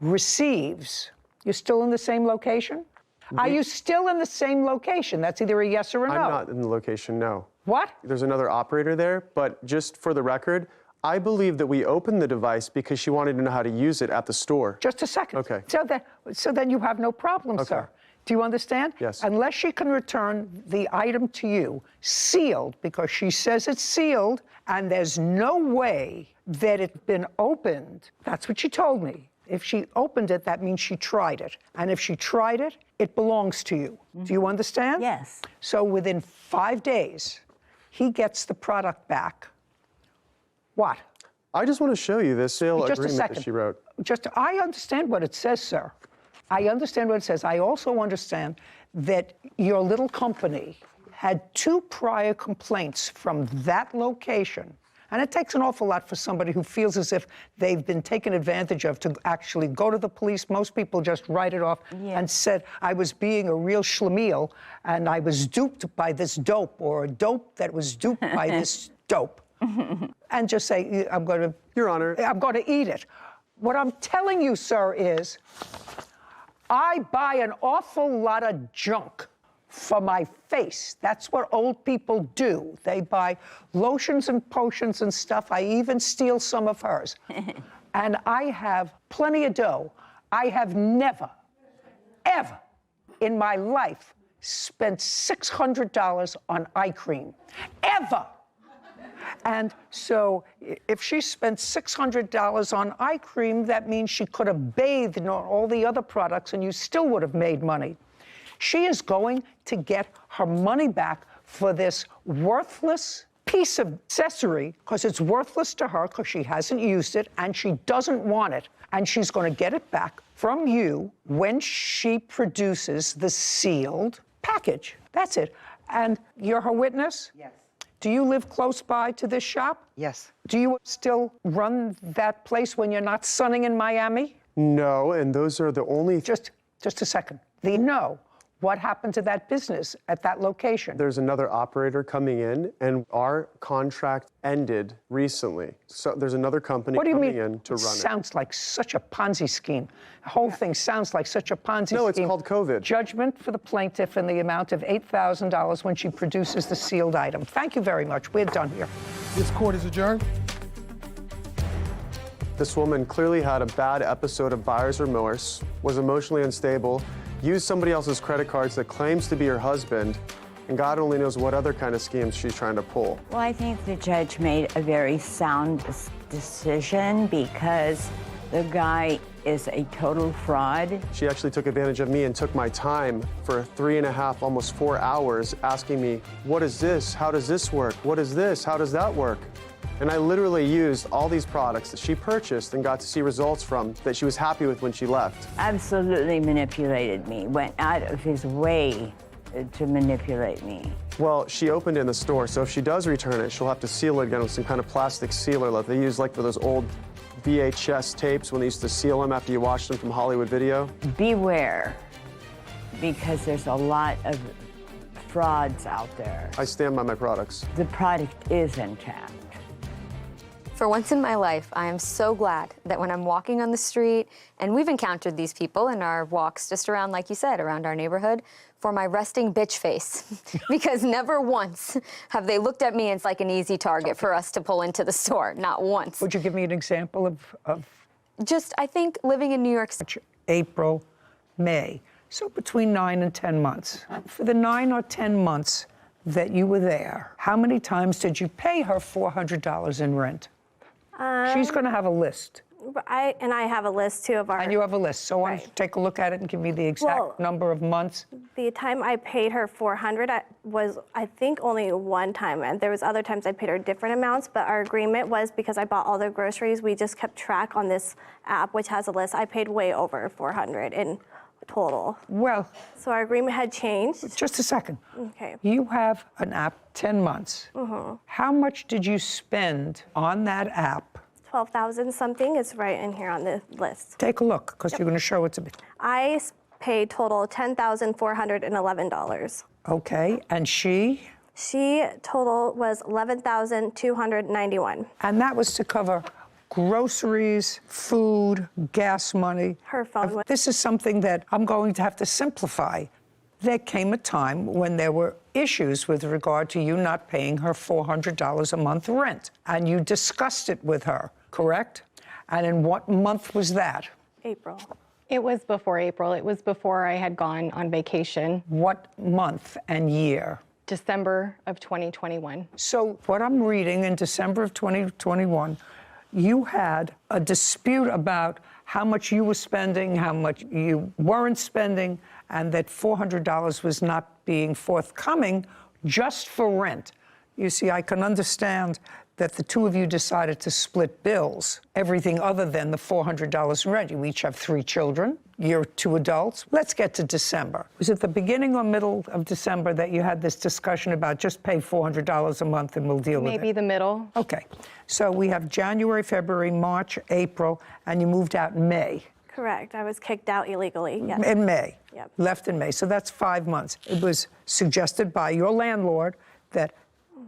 receives, you're still in the same location? Are you still in the same location? That's either a yes or a no. I'm not in the location, no. What? There's another operator there, but just for the record, I believe that we opened the device because she wanted to know how to use it at the store. Just a second. Okay. So then you have no problem, sir. Do you understand? Yes. Unless she can return the item to you sealed, because she says it's sealed, and there's no way that it's been opened. That's what she told me. If she opened it, that means she tried it. And if she tried it, it belongs to you. Do you understand? Yes. So within 5 days, he gets the product back. What? I just want to show you this sale Just a agreement second. that she wrote. I understand what it says, sir. I understand what it says. I also understand that your little company had 2 prior complaints from that location. And it takes an awful lot for somebody who feels as if they've been taken advantage of to actually go to the police. Most people just write it off and said, I was being a real schlemiel and I was duped by this dope, or a dope that was duped by this dope. And just say, Your Honor, I'm going to eat it. What I'm telling you, sir, is I buy an awful lot of junk for my face. That's what old people do. They buy lotions and potions and stuff. I even steal some of hers. And I have plenty of dough. I have never, ever in my life spent $600 on eye cream. Ever. And so if she spent $600 on eye cream, that means she could have bathed in all the other products and you still would have made money. She is going to get her money back for this worthless piece of accessory, because it's worthless to her because she hasn't used it and she doesn't want it. And she's going to get it back from you when she produces the sealed package. That's it. And you're her witness? Yes. Do you live close by to this shop? Yes. Do you still run that place when you're not sunning in Miami? No, and those are the only... Just a second. What happened to that business at that location? There's another operator coming in, and our contract ended recently. So there's another company coming in to run it. Sounds like such a Ponzi scheme. The whole thing sounds like such a Ponzi scheme. No, it's called COVID. Judgment for the plaintiff in the amount of $8,000 when she produces the sealed item. Thank you very much. We're done here. This court is adjourned. This woman clearly had a bad episode of buyer's remorse, was emotionally unstable, used somebody else's credit cards that claims to be her husband, and God only knows what other kind of schemes she's trying to pull. Well, I think the judge made a very sound decision because the guy is a total fraud. She actually took advantage of me and took my time for 3.5, almost 4 hours, asking me, what is this? How does this work? What is this? How does that work? And I literally used all these products that she purchased and got to see results from that she was happy with when she left. Absolutely manipulated me, went out of his way to manipulate me. Well, she opened it in the store, so if she does return it, she'll have to seal it again with some kind of plastic sealer like they use like for those old VHS tapes when they used to seal them after you watched them from Hollywood Video. Beware, because there's a lot of frauds out there. I stand by my products. The product is intact. For once in my life, I am so glad that when I'm walking on the street, and we've encountered these people in our walks just around, like you said, around our neighborhood, for my resting bitch face. Because never once have they looked at me and it's like an easy target for us to pull into the store. Not once. Would you give me an example of? Just, I think, living in New York City. April, May. So between 9 and 10 months. For the 9 or 10 months that you were there, how many times did you pay her $400 in rent? She's going to have a list. I have a list too of our. And you have a list. So why don't you take a look at it and give me the exact number of months? The time I paid her $400 was, I think, only one time, and there was other times I paid her different amounts. But our agreement was because I bought all the groceries, we just kept track on this app, which has a list. I paid way over $400 in total. Well. So our agreement had changed. Just a second. Okay. You have an app 10 months. Mm-hmm. How much did you spend on that app? 12,000 something. It's right in here on the list. Take a look, because you're going to show it to me. I paid total $10,411. Okay, and she? She total was $11,291. And that was to cover groceries, food, gas money. Her phone. This is something that I'm going to have to simplify. There came a time when there were issues with regard to you not paying her $400 a month rent, and you discussed it with her, correct? And in what month was that? April. It was before April. It was before I had gone on vacation. What month and year? December of 2021. So what I'm reading in December of 2021, you had a dispute about how much you were spending, how much you weren't spending, and that $400 was not being forthcoming just for rent. You see, I can understand that the two of you decided to split bills, everything other than the $400 in rent. You each have 3 children. You're 2 adults. Let's get to December. Was it the beginning or middle of December that you had this discussion about just pay $400 a month and we'll deal with it? Maybe the middle. Okay. So we have January, February, March, April, and you moved out in May. Correct. I was kicked out illegally. Yes. In May. Yep. Left in May. So that's 5 months. It was suggested by your landlord that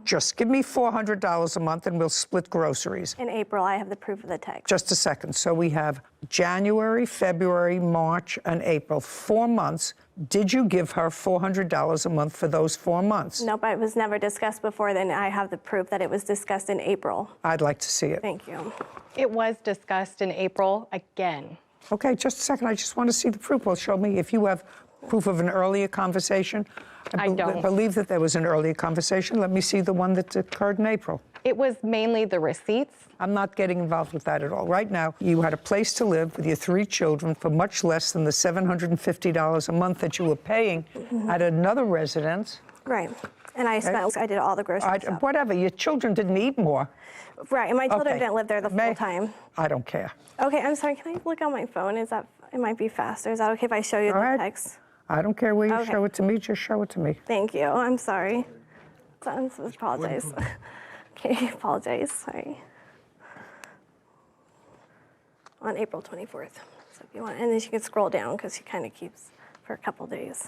just give me $400 a month and we'll split groceries. In April, I have the proof of the text. Just a second. So we have January, February, March, and April. 4 months. Did you give her $400 a month for those 4 months? Nope, it was never discussed before. Then I have the proof that it was discussed in April. I'd like to see it. Thank you. It was discussed in April again. Okay, just a second. I just want to see the proof. Well, show me if you have proof of an earlier conversation. I don't. Believe that there was an earlier conversation. Let me see the one that occurred in April. It was mainly the receipts. I'm not getting involved with that at all. Right now, you had a place to live with your 3 children for much less than the $750 a month that you were paying at another residence. Right. And I did all the grocery stuff. Whatever. Your children didn't eat more. Right, and my children Okay. didn't live there the full time. I don't care. Okay, I'm sorry. Can I look on my phone? It might be faster. Is that okay if I show you the text? I don't care where you Okay. show it to me. Just show it to me. Thank you. I'm sorry. I apologize. Okay, apologize. Sorry. On April 24th. So if you want, and then you can scroll down because she kind of keeps for a couple days.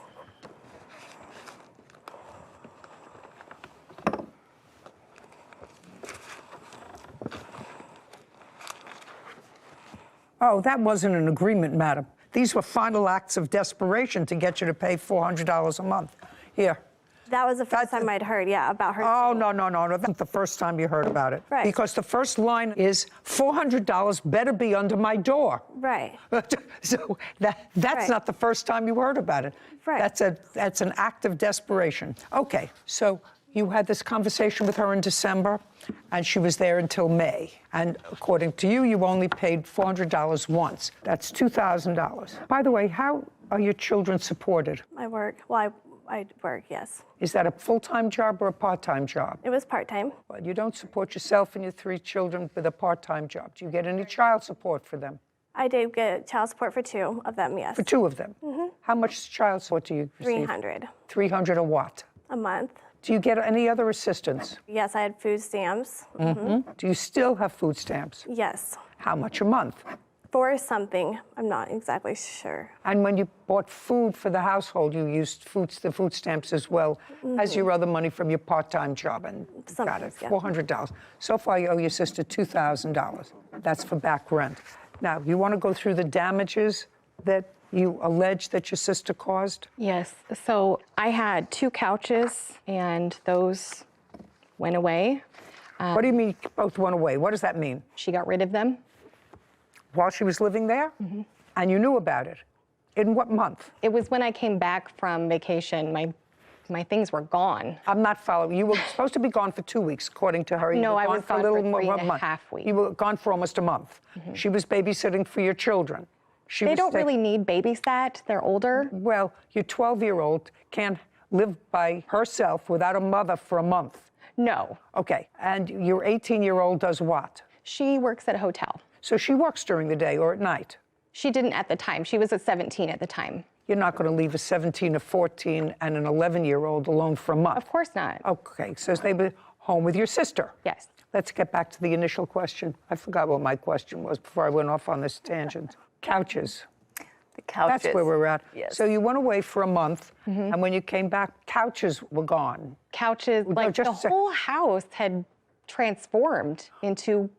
Oh, that wasn't an agreement, madam. These were final acts of desperation to get you to pay $400 a month. Here. That was the first time I'd heard, about her. Oh, no. That's the first time you heard about it. Right. Because the first line is $400 better be under my door. Right. So that's Right. not the first time you heard about it. Right. That's an act of desperation. Okay, so you had this conversation with her in December, and she was there until May. And according to you, you only paid $400 once. That's $2,000. By the way, how are your children supported? I work. Well, I work, yes. Is that a full-time job or a part-time job? It was part-time. Well, you don't support yourself and your 3 children with a part-time job. Do you get any child support for them? I did get child support for 2 of them, yes. For 2 of them? How much child support do you receive? $300 $300 a what? a month. Do you get any other assistance? Yes, I had food stamps. Do you still have food stamps? Yes. How much a month? For something, I'm not exactly sure. And when you bought food for the household, you used the food stamps as well as your other money from your part-time job, and got it, Sometimes, yeah. $400. So far, you owe your sister $2,000. That's for back rent. Now, you want to go through the damages that you allege that your sister caused? Yes. So I had 2 couches, and those went away. What do you mean both went away? What does that mean? She got rid of them. While she was living there? And you knew about it? In what month? It was when I came back from vacation. My things were gone. I'm not following. You were supposed to be gone for 2 weeks, according to her. You No, were I was for a gone little for more 3 than and a a month. half weeks. You were gone for almost a month. She was babysitting for your children. They don't really need babysat. They're older. Well, your 12-year-old can't live by herself without a mother for a month. No. Okay. And your 18-year-old does what? She works at a hotel. So she works during the day or at night? She didn't at the time. She was at 17 at the time. You're not going to leave a 17, a 14, and an 11-year-old alone for a month. Of course not. Okay. So they were home with your sister. Yes. Let's get back to the initial question. I forgot what my question was before I went off on this tangent. Couches. The couches. That's where we're at. Yes. So you went away for a month, and when you came back, couches were gone. Couches, No, like just the a sec- whole house had transformed into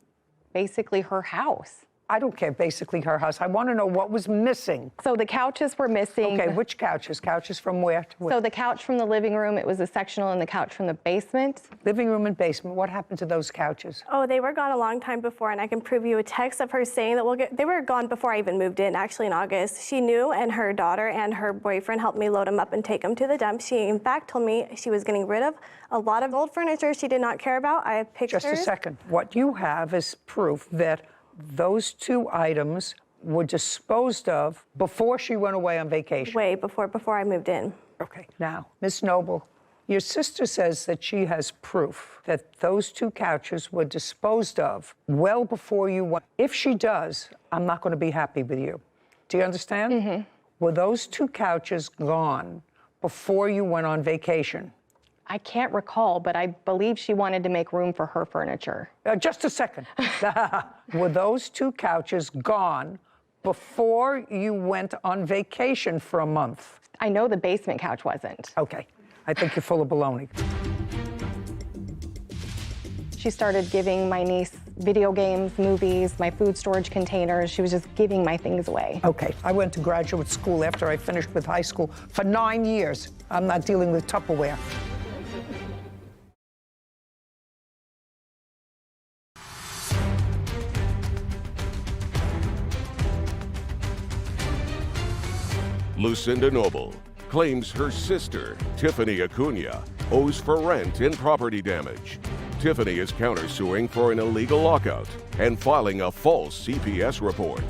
basically her house. I don't care, basically her house. I want to know what was missing. So the couches were missing. Okay, which couches? Couches from where to where? So the couch from the living room, it was a sectional, and the couch from the basement. Living room and basement. What happened to those couches? Oh, they were gone a long time before, and I can prove you a text of her saying that they were gone before I even moved in, actually in August. She knew, and her daughter and her boyfriend helped me load them up and take them to the dump. She, in fact, told me she was getting rid of a lot of old furniture she did not care about. I have pictures. Just a second. What you have is proof that those 2 items were disposed of before she went away on vacation. Way before I moved in. Okay. Now, Miss Noble, Your sister says that she has proof that those 2 couches were disposed of well before you went. If she does, I'm not going to be happy with you. Do you understand? Mm-hmm. Were those 2 couches gone before you went on vacation? I can't recall, but I believe she wanted to make room for her furniture. Just a second. Were those 2 couches gone before you went on vacation for a month? I know the basement couch wasn't. Okay. I think you're full of baloney. She started giving my niece video games, movies, my food storage containers. She was just giving my things away. Okay. I went to graduate school after I finished with high school for 9 years. I'm not dealing with Tupperware. Lucinda Noble claims her sister, Tiffany Acuna, owes for rent and property damage. Tiffany is countersuing for an illegal lockout and filing a false CPS report.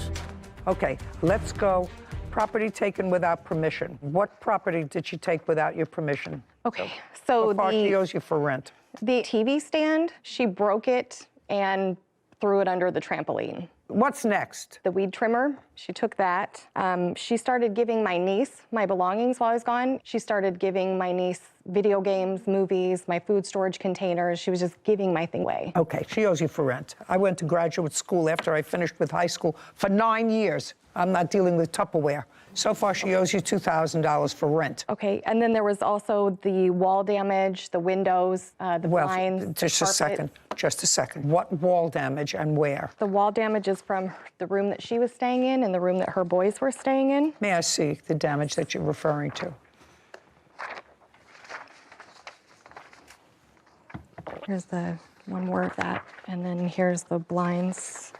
Okay, let's go. Property taken without permission. What property did she take without your permission? Okay, so she owes you for rent. The TV stand, she broke it and threw it under the trampoline. What's next? The weed trimmer, she took that. She started giving my niece my belongings while I was gone. She started giving my niece video games, movies, my food storage containers. She was just giving my thing away. Okay, she owes you for rent. I went to graduate school after I finished with high school for 9 years. I'm not dealing with Tupperware. So far, she owes you $2,000 for rent. Okay, and then there was also the wall damage, the windows, the blinds, just the a second, just a second. What wall damage and where? The wall damage is from the room that she was staying in and the room that her boys were staying in. May I see the damage that you're referring to? Here's the one more of that, and then here's the blinds,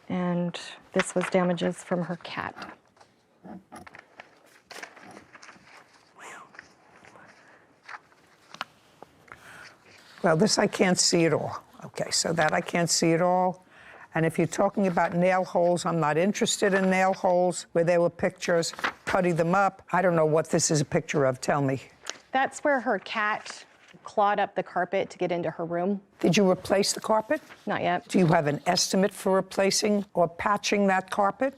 and this was damages from her cat. Well, this I can't see at all. Okay, so that I can't see at all. And if you're talking about nail holes, I'm not interested in nail holes where there were pictures, cutting them up. I don't know what this is a picture of. Tell me. That's where her cat clawed up the carpet to get into her room. Did you replace the carpet? Not yet. Do you have an estimate for replacing or patching that carpet?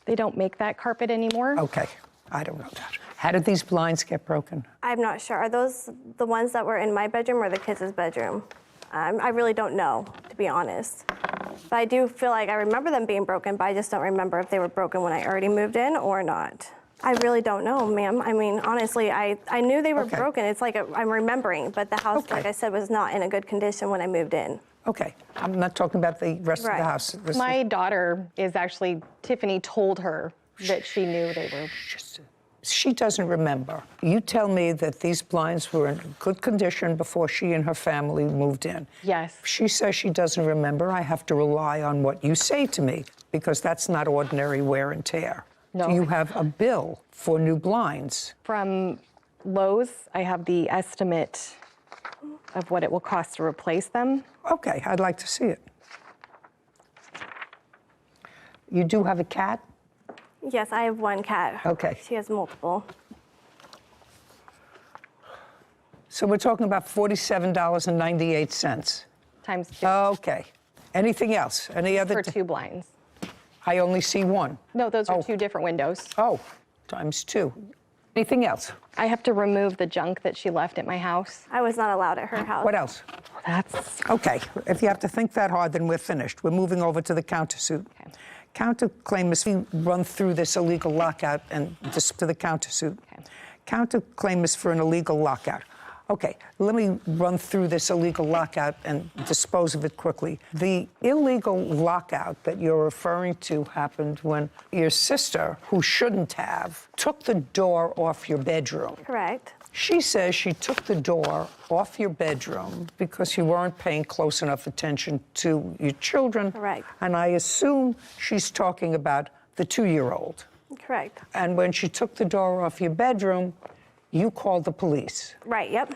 They don't make that carpet anymore. Okay, I don't know that. How did these blinds get broken? I'm not sure. Are those the ones that were in my bedroom or the kids' bedroom? I really don't know, to be honest. But I do feel like I remember them being broken, but I just don't remember if they were broken when I already moved in or not. I really don't know, ma'am. I mean, honestly, I knew they were broken. It's like I'm remembering, but the house, like I said, was not in a good condition when I moved in. Okay, I'm not talking about the rest of the house. My daughter is actually, Tiffany told her that she knew they were. She doesn't remember. You tell me that these blinds were in good condition before she and her family moved in. Yes. She says she doesn't remember. I have to rely on what you say to me because that's not ordinary wear and tear. No. Do you have a bill for new blinds? From Lowe's, I have the estimate of what it will cost to replace them. Okay, I'd like to see it. You do have a cat? Yes, I have one cat. Okay. She has multiple. So we're talking about $47.98. Times 2. Okay. Anything else? Any other? For 2 blinds. I only see one. No, those are 2 different windows. Oh, times 2. Anything else? I have to remove the junk that she left at my house. I was not allowed at her house. What else? That's... Okay, if you have to think that hard, then we're finished. We're moving over to the countersuit. Okay. Counterclaimants, we run through this illegal lockout and just to the countersuit. Okay. Counterclaimants for an illegal lockout. Okay, let me run through this illegal lockout and dispose of it quickly. The illegal lockout that you're referring to happened when your sister, who shouldn't have, took the door off your bedroom. Correct. She says she took the door off your bedroom because you weren't paying close enough attention to your children. Correct. And I assume she's talking about the 2-year-old. Correct. And when she took the door off your bedroom, you called the police. Right, yep.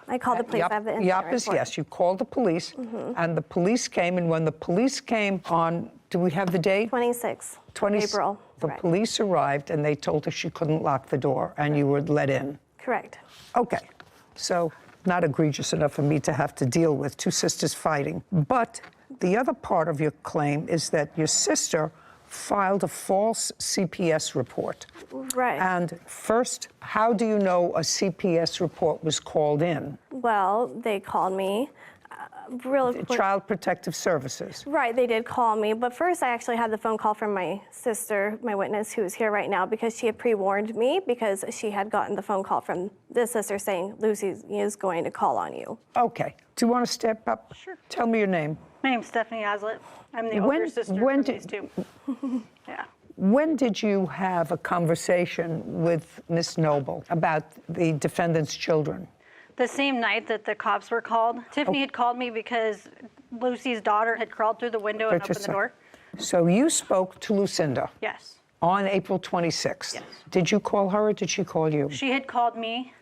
I called the police. I have the incident report. Yes, you called the police, and the police came, and when the police came on, do we have the date? 26th April. The police arrived, and they told her she couldn't lock the door, and you were let in. Correct. Okay. So not egregious enough for me to have to deal with, two sisters fighting. But the other part of your claim is that your sister filed a false CPS report. Right. And first, how do you know a CPS report was called in? Well, they called me. Real quick. Child Protective Services. Right, they did call me, but first I actually had the phone call from my sister, my witness, who is here right now, because she had pre-warned me because she had gotten the phone call from this sister saying, Lucy is going to call on you. Okay. Do you want to step up? Sure. Tell me your name. My name's Stephanie Aslett. I'm the older sister from these two. Yeah. When did you have a conversation with Miss Noble about the defendant's children? The same night that the cops were called, Tiffany had called me because Lucy's daughter had crawled through the window and opened the door. So you spoke to Lucinda? Yes. On April 26th? Yes. Did you call her or did she call you? She had called me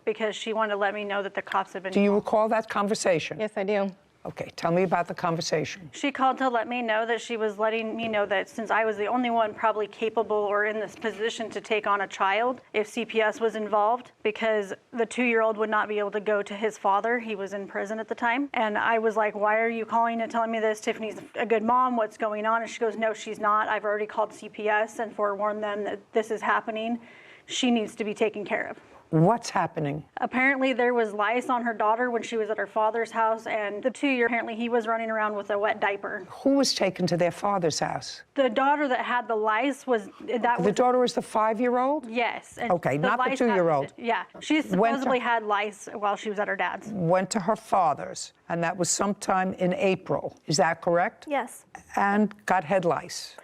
because she wanted to let me know that the cops had been Do you recall that conversation? Yes, I do. Okay, tell me about the conversation. She called to let me know that she was letting me know that since I was the only one probably capable or in this position to take on a child if CPS was involved, because the 2-year-old would not be able to go to his father. He was in prison at the time. And I was like, why are you calling and telling me this? Tiffany's a good mom. What's going on? And she goes, no, she's not. I've already called CPS and forewarned them that this is happening. She needs to be taken care of. What's happening? Apparently there was lice on her daughter when she was at her father's house, and the 2-year, apparently he was running around with a wet diaper. Who was taken to their father's house? The daughter that had the lice was, The daughter was the 5-year-old? Yes. And Okay, not the lice 2-year-old. Yeah, she supposedly had lice while she was at her dad's. Went to her father's, and that was sometime in April. Is that correct? Yes. And got head lice.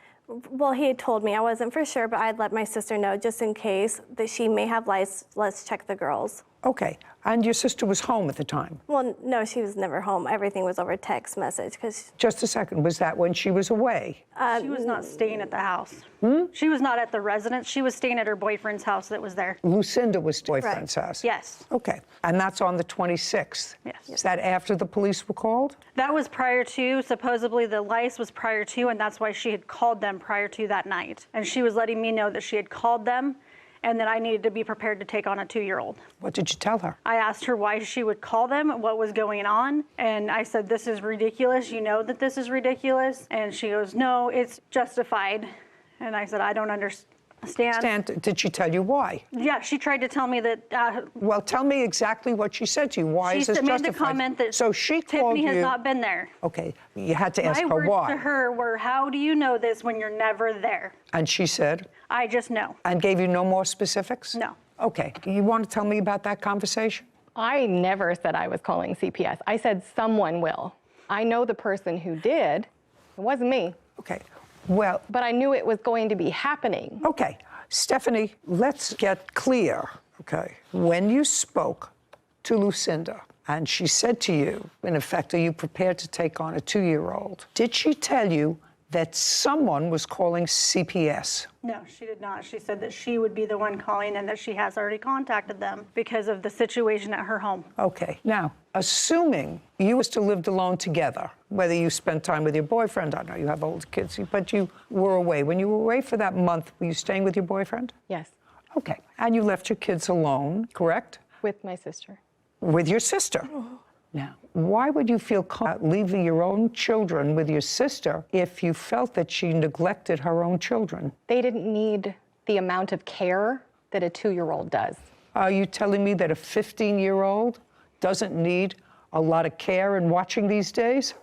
Well, he had told me, I wasn't for sure, but I'd let my sister know just in case that she may have lice. Let's check the girls. Okay, and your sister was home at the time? Well, no, she was never home. Everything was over text message. Because Just a second, was that when she was away? She was not staying at the house. She was not at the residence. She was staying at her boyfriend's house that was there. Lucinda was boyfriend's house? Yes. Okay, and that's on the 26th? Yes. Is that after the police were called? That was prior to, supposedly the lice was prior to, and that's why she had called them prior to that night. And she was letting me know that she had called them and that I needed to be prepared to take on a 2-year-old. What did you tell her? I asked her why she would call them, what was going on, and I said, this is ridiculous. You know that this is ridiculous? And she goes, no, it's justified. And I said, I don't understand. Did she tell you why? Yeah, she tried to tell me that. Well, tell me exactly what she said to you. Why is this She made justified? the comment that so she called Tiffany you. has not been there. Okay, you had to ask My her words why. to her were, how do you know this when you're never there? And she said? I just know. And gave you no more specifics? No. Okay, you want to tell me about that conversation? I never said I was calling CPS. I said someone will. I know the person who did. It wasn't me. Okay, well. But I knew it was going to be happening. Okay, Stephanie, let's get clear, okay? When you spoke to Lucinda and she said to you, in effect, are you prepared to take on a 2-year-old? Did she tell you that someone was calling CPS? No, she did not. She said that she would be the one calling and that she has already contacted them because of the situation at her home. Okay, now, assuming you still lived alone together, whether you spent time with your boyfriend, I know you have older kids, but you were away. When you were away for that month, were you staying with your boyfriend? Yes. Okay, and you left your kids alone, correct? With my sister. With your sister. Now, why would you feel comfortable leaving your own children with your sister if you felt that she neglected her own children? They didn't need the amount of care that a 2-year-old does. Are you telling me that a 15-year-old doesn't need a lot of care and watching these days?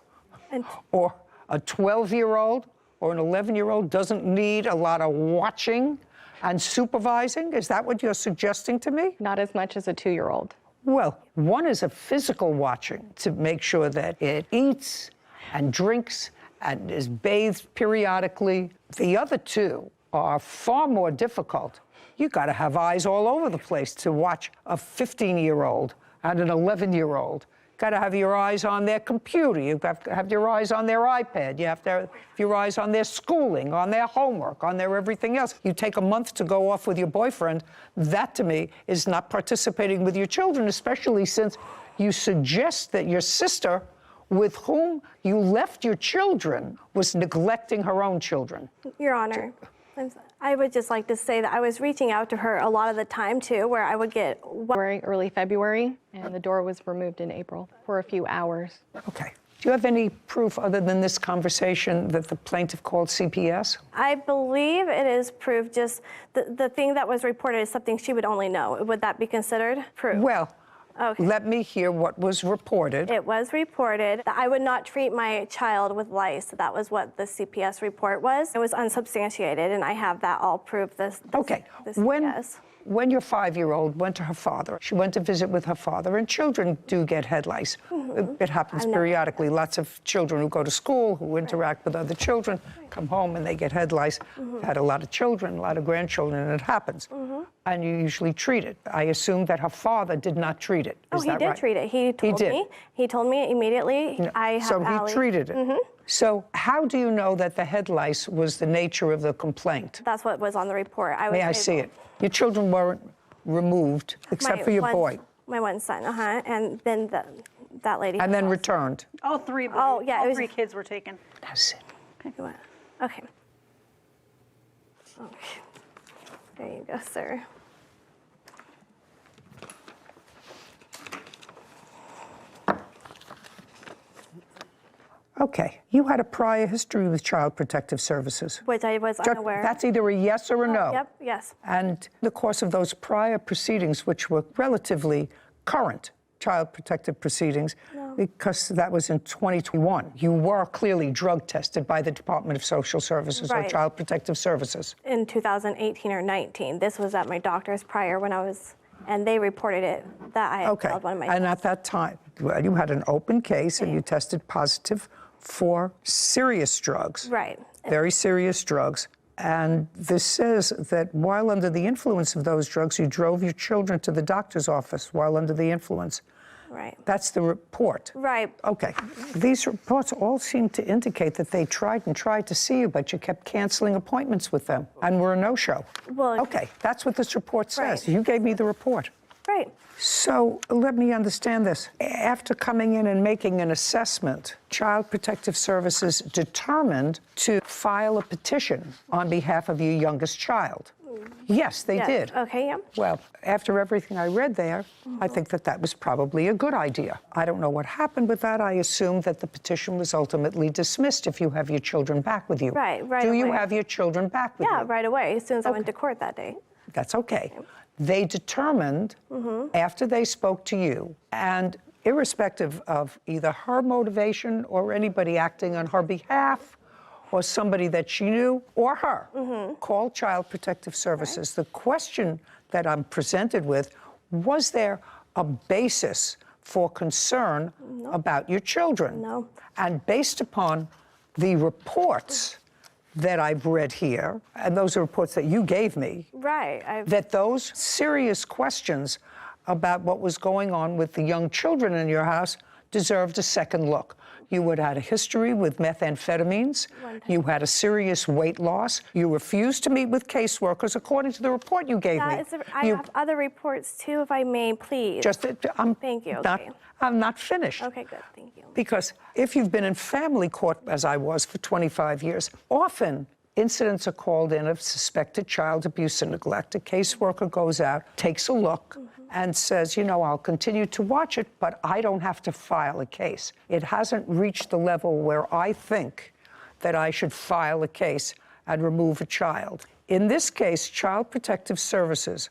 Or a 12-year-old or an 11-year-old doesn't need a lot of watching and supervising? Is that what you're suggesting to me? Not as much as a 2-year-old. Well, one is a physical watching to make sure that it eats and drinks and is bathed periodically. The other two are far more difficult. You got to have eyes all over the place to watch a 15-year-old and an 11-year-old. Got to have your eyes on their computer. You've got to have your eyes on their iPad. You have to have your eyes on their schooling, on their homework, on their everything else. You take a month to go off with your boyfriend. That, to me, is not participating with your children, especially since you suggest that your sister, with whom you left your children, was neglecting her own children. Your Honor, I would just like to say that I was reaching out to her a lot of the time too, where I would get early February, and the door was removed in April for a few hours. Okay. Do you have any proof other than this conversation that the plaintiff called CPS? I believe it is proof, just the thing that was reported is something she would only know. Would that be considered proof? Well, okay. Let me hear what was reported. It was reported that I would not treat my child with lice. That was what the CPS report was. It was unsubstantiated, and I have that all proof. Okay. When your 5-year-old went to her father, she went to visit with her father, and children do get head lice. It happens periodically. Lots of children who go to school, who interact with other children, come home and they get head lice. I've had a lot of children, a lot of grandchildren, and it happens. And you usually treat it. I assume that her father did not treat it. Is that right? He did treat it. He told me. He told me immediately. No. So he treated it. So how do you know that the head lice was the nature of the complaint? That's what was on the report. May I see it? Your children weren't removed, except for your boy. My one son, and then that lady. And then returned. All three. Oh, yeah. All three kids were taken. That's it. Okay. Okay. There you go, sir. Okay, you had a prior history with Child Protective Services. Which I was unaware. That's either a yes or a no. Yep, yes. And in the course of those prior proceedings, which were relatively current Child Protective proceedings, because that was in 2021, you were clearly drug tested by the Department of Social Services or Child Protective Services. In 2018 or 19. This was at my doctor's prior when I was, and they reported it that I had failed one of my And tests. at that time, you had an open case and you tested positive for serious drugs. Right. Very serious drugs. And this says that while under the influence of those drugs, you drove your children to the doctor's office while under the influence. Right. That's the report. Right. Okay. These reports all seem to indicate that they tried to see you, but you kept canceling appointments with them and were a no-show. Well, okay, that's what this report says. You gave me the report. Right. So let me understand this. After coming in and making an assessment, Child Protective Services determined to file a petition on behalf of your youngest child. Yes, they did. Okay, yeah. Well, after everything I read there, I think that that was probably a good idea. I don't know what happened with that. I assume that the petition was ultimately dismissed if you have your children back with you. Right away. Do you have your children back with you? Yeah, right away, as soon as I went to court that day. That's okay. They determined, after they spoke to you, and irrespective of either her motivation or anybody acting on her behalf, or somebody that she knew, or her, called Child Protective Services. The question that I'm presented with, was there a basis for concern about your children? No. And based upon the reports that I've read here, and those are reports that you gave me, that those serious questions about what was going on with the young children in your house deserved a second look. You had had a history with methamphetamines. You had a serious weight loss. You refused to meet with caseworkers, according to the report you gave me. I have other reports too, if I may, please. Thank you. I'm not finished. Okay, good. Thank you. Because if you've been in family court, as I was for 25 years, often incidents are called in of suspected child abuse and neglect. A caseworker goes out, takes a look, and says, you know, I'll continue to watch it, but I don't have to file a case. It hasn't reached the level where I think that I should file a case and remove a child. In this case, Child Protective Services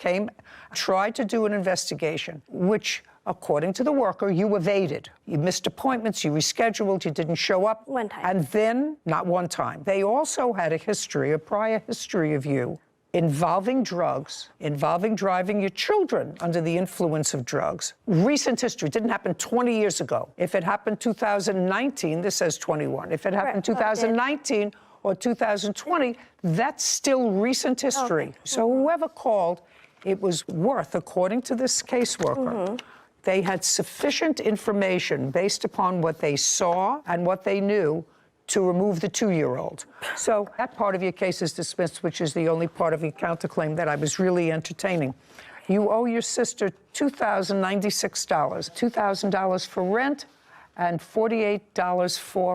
tried to do an investigation, which, according to the worker, you evaded. You missed appointments, you rescheduled, you didn't show up. One time. And then, not one time, they also had a prior history of you involving drugs, involving driving your children under the influence of drugs. Recent history, didn't happen 20 years ago. If it happened 2019, this says 21. If it happened 2019 or 2020, that's still recent history. Okay. So whoever called, it was worth, according to this caseworker, they had sufficient information based upon what they saw and what they knew to remove the 2-year-old. So that part of your case is dismissed, which is the only part of your counterclaim that I was really entertaining. You owe your sister $2,096, $2,000 for rent and $48 for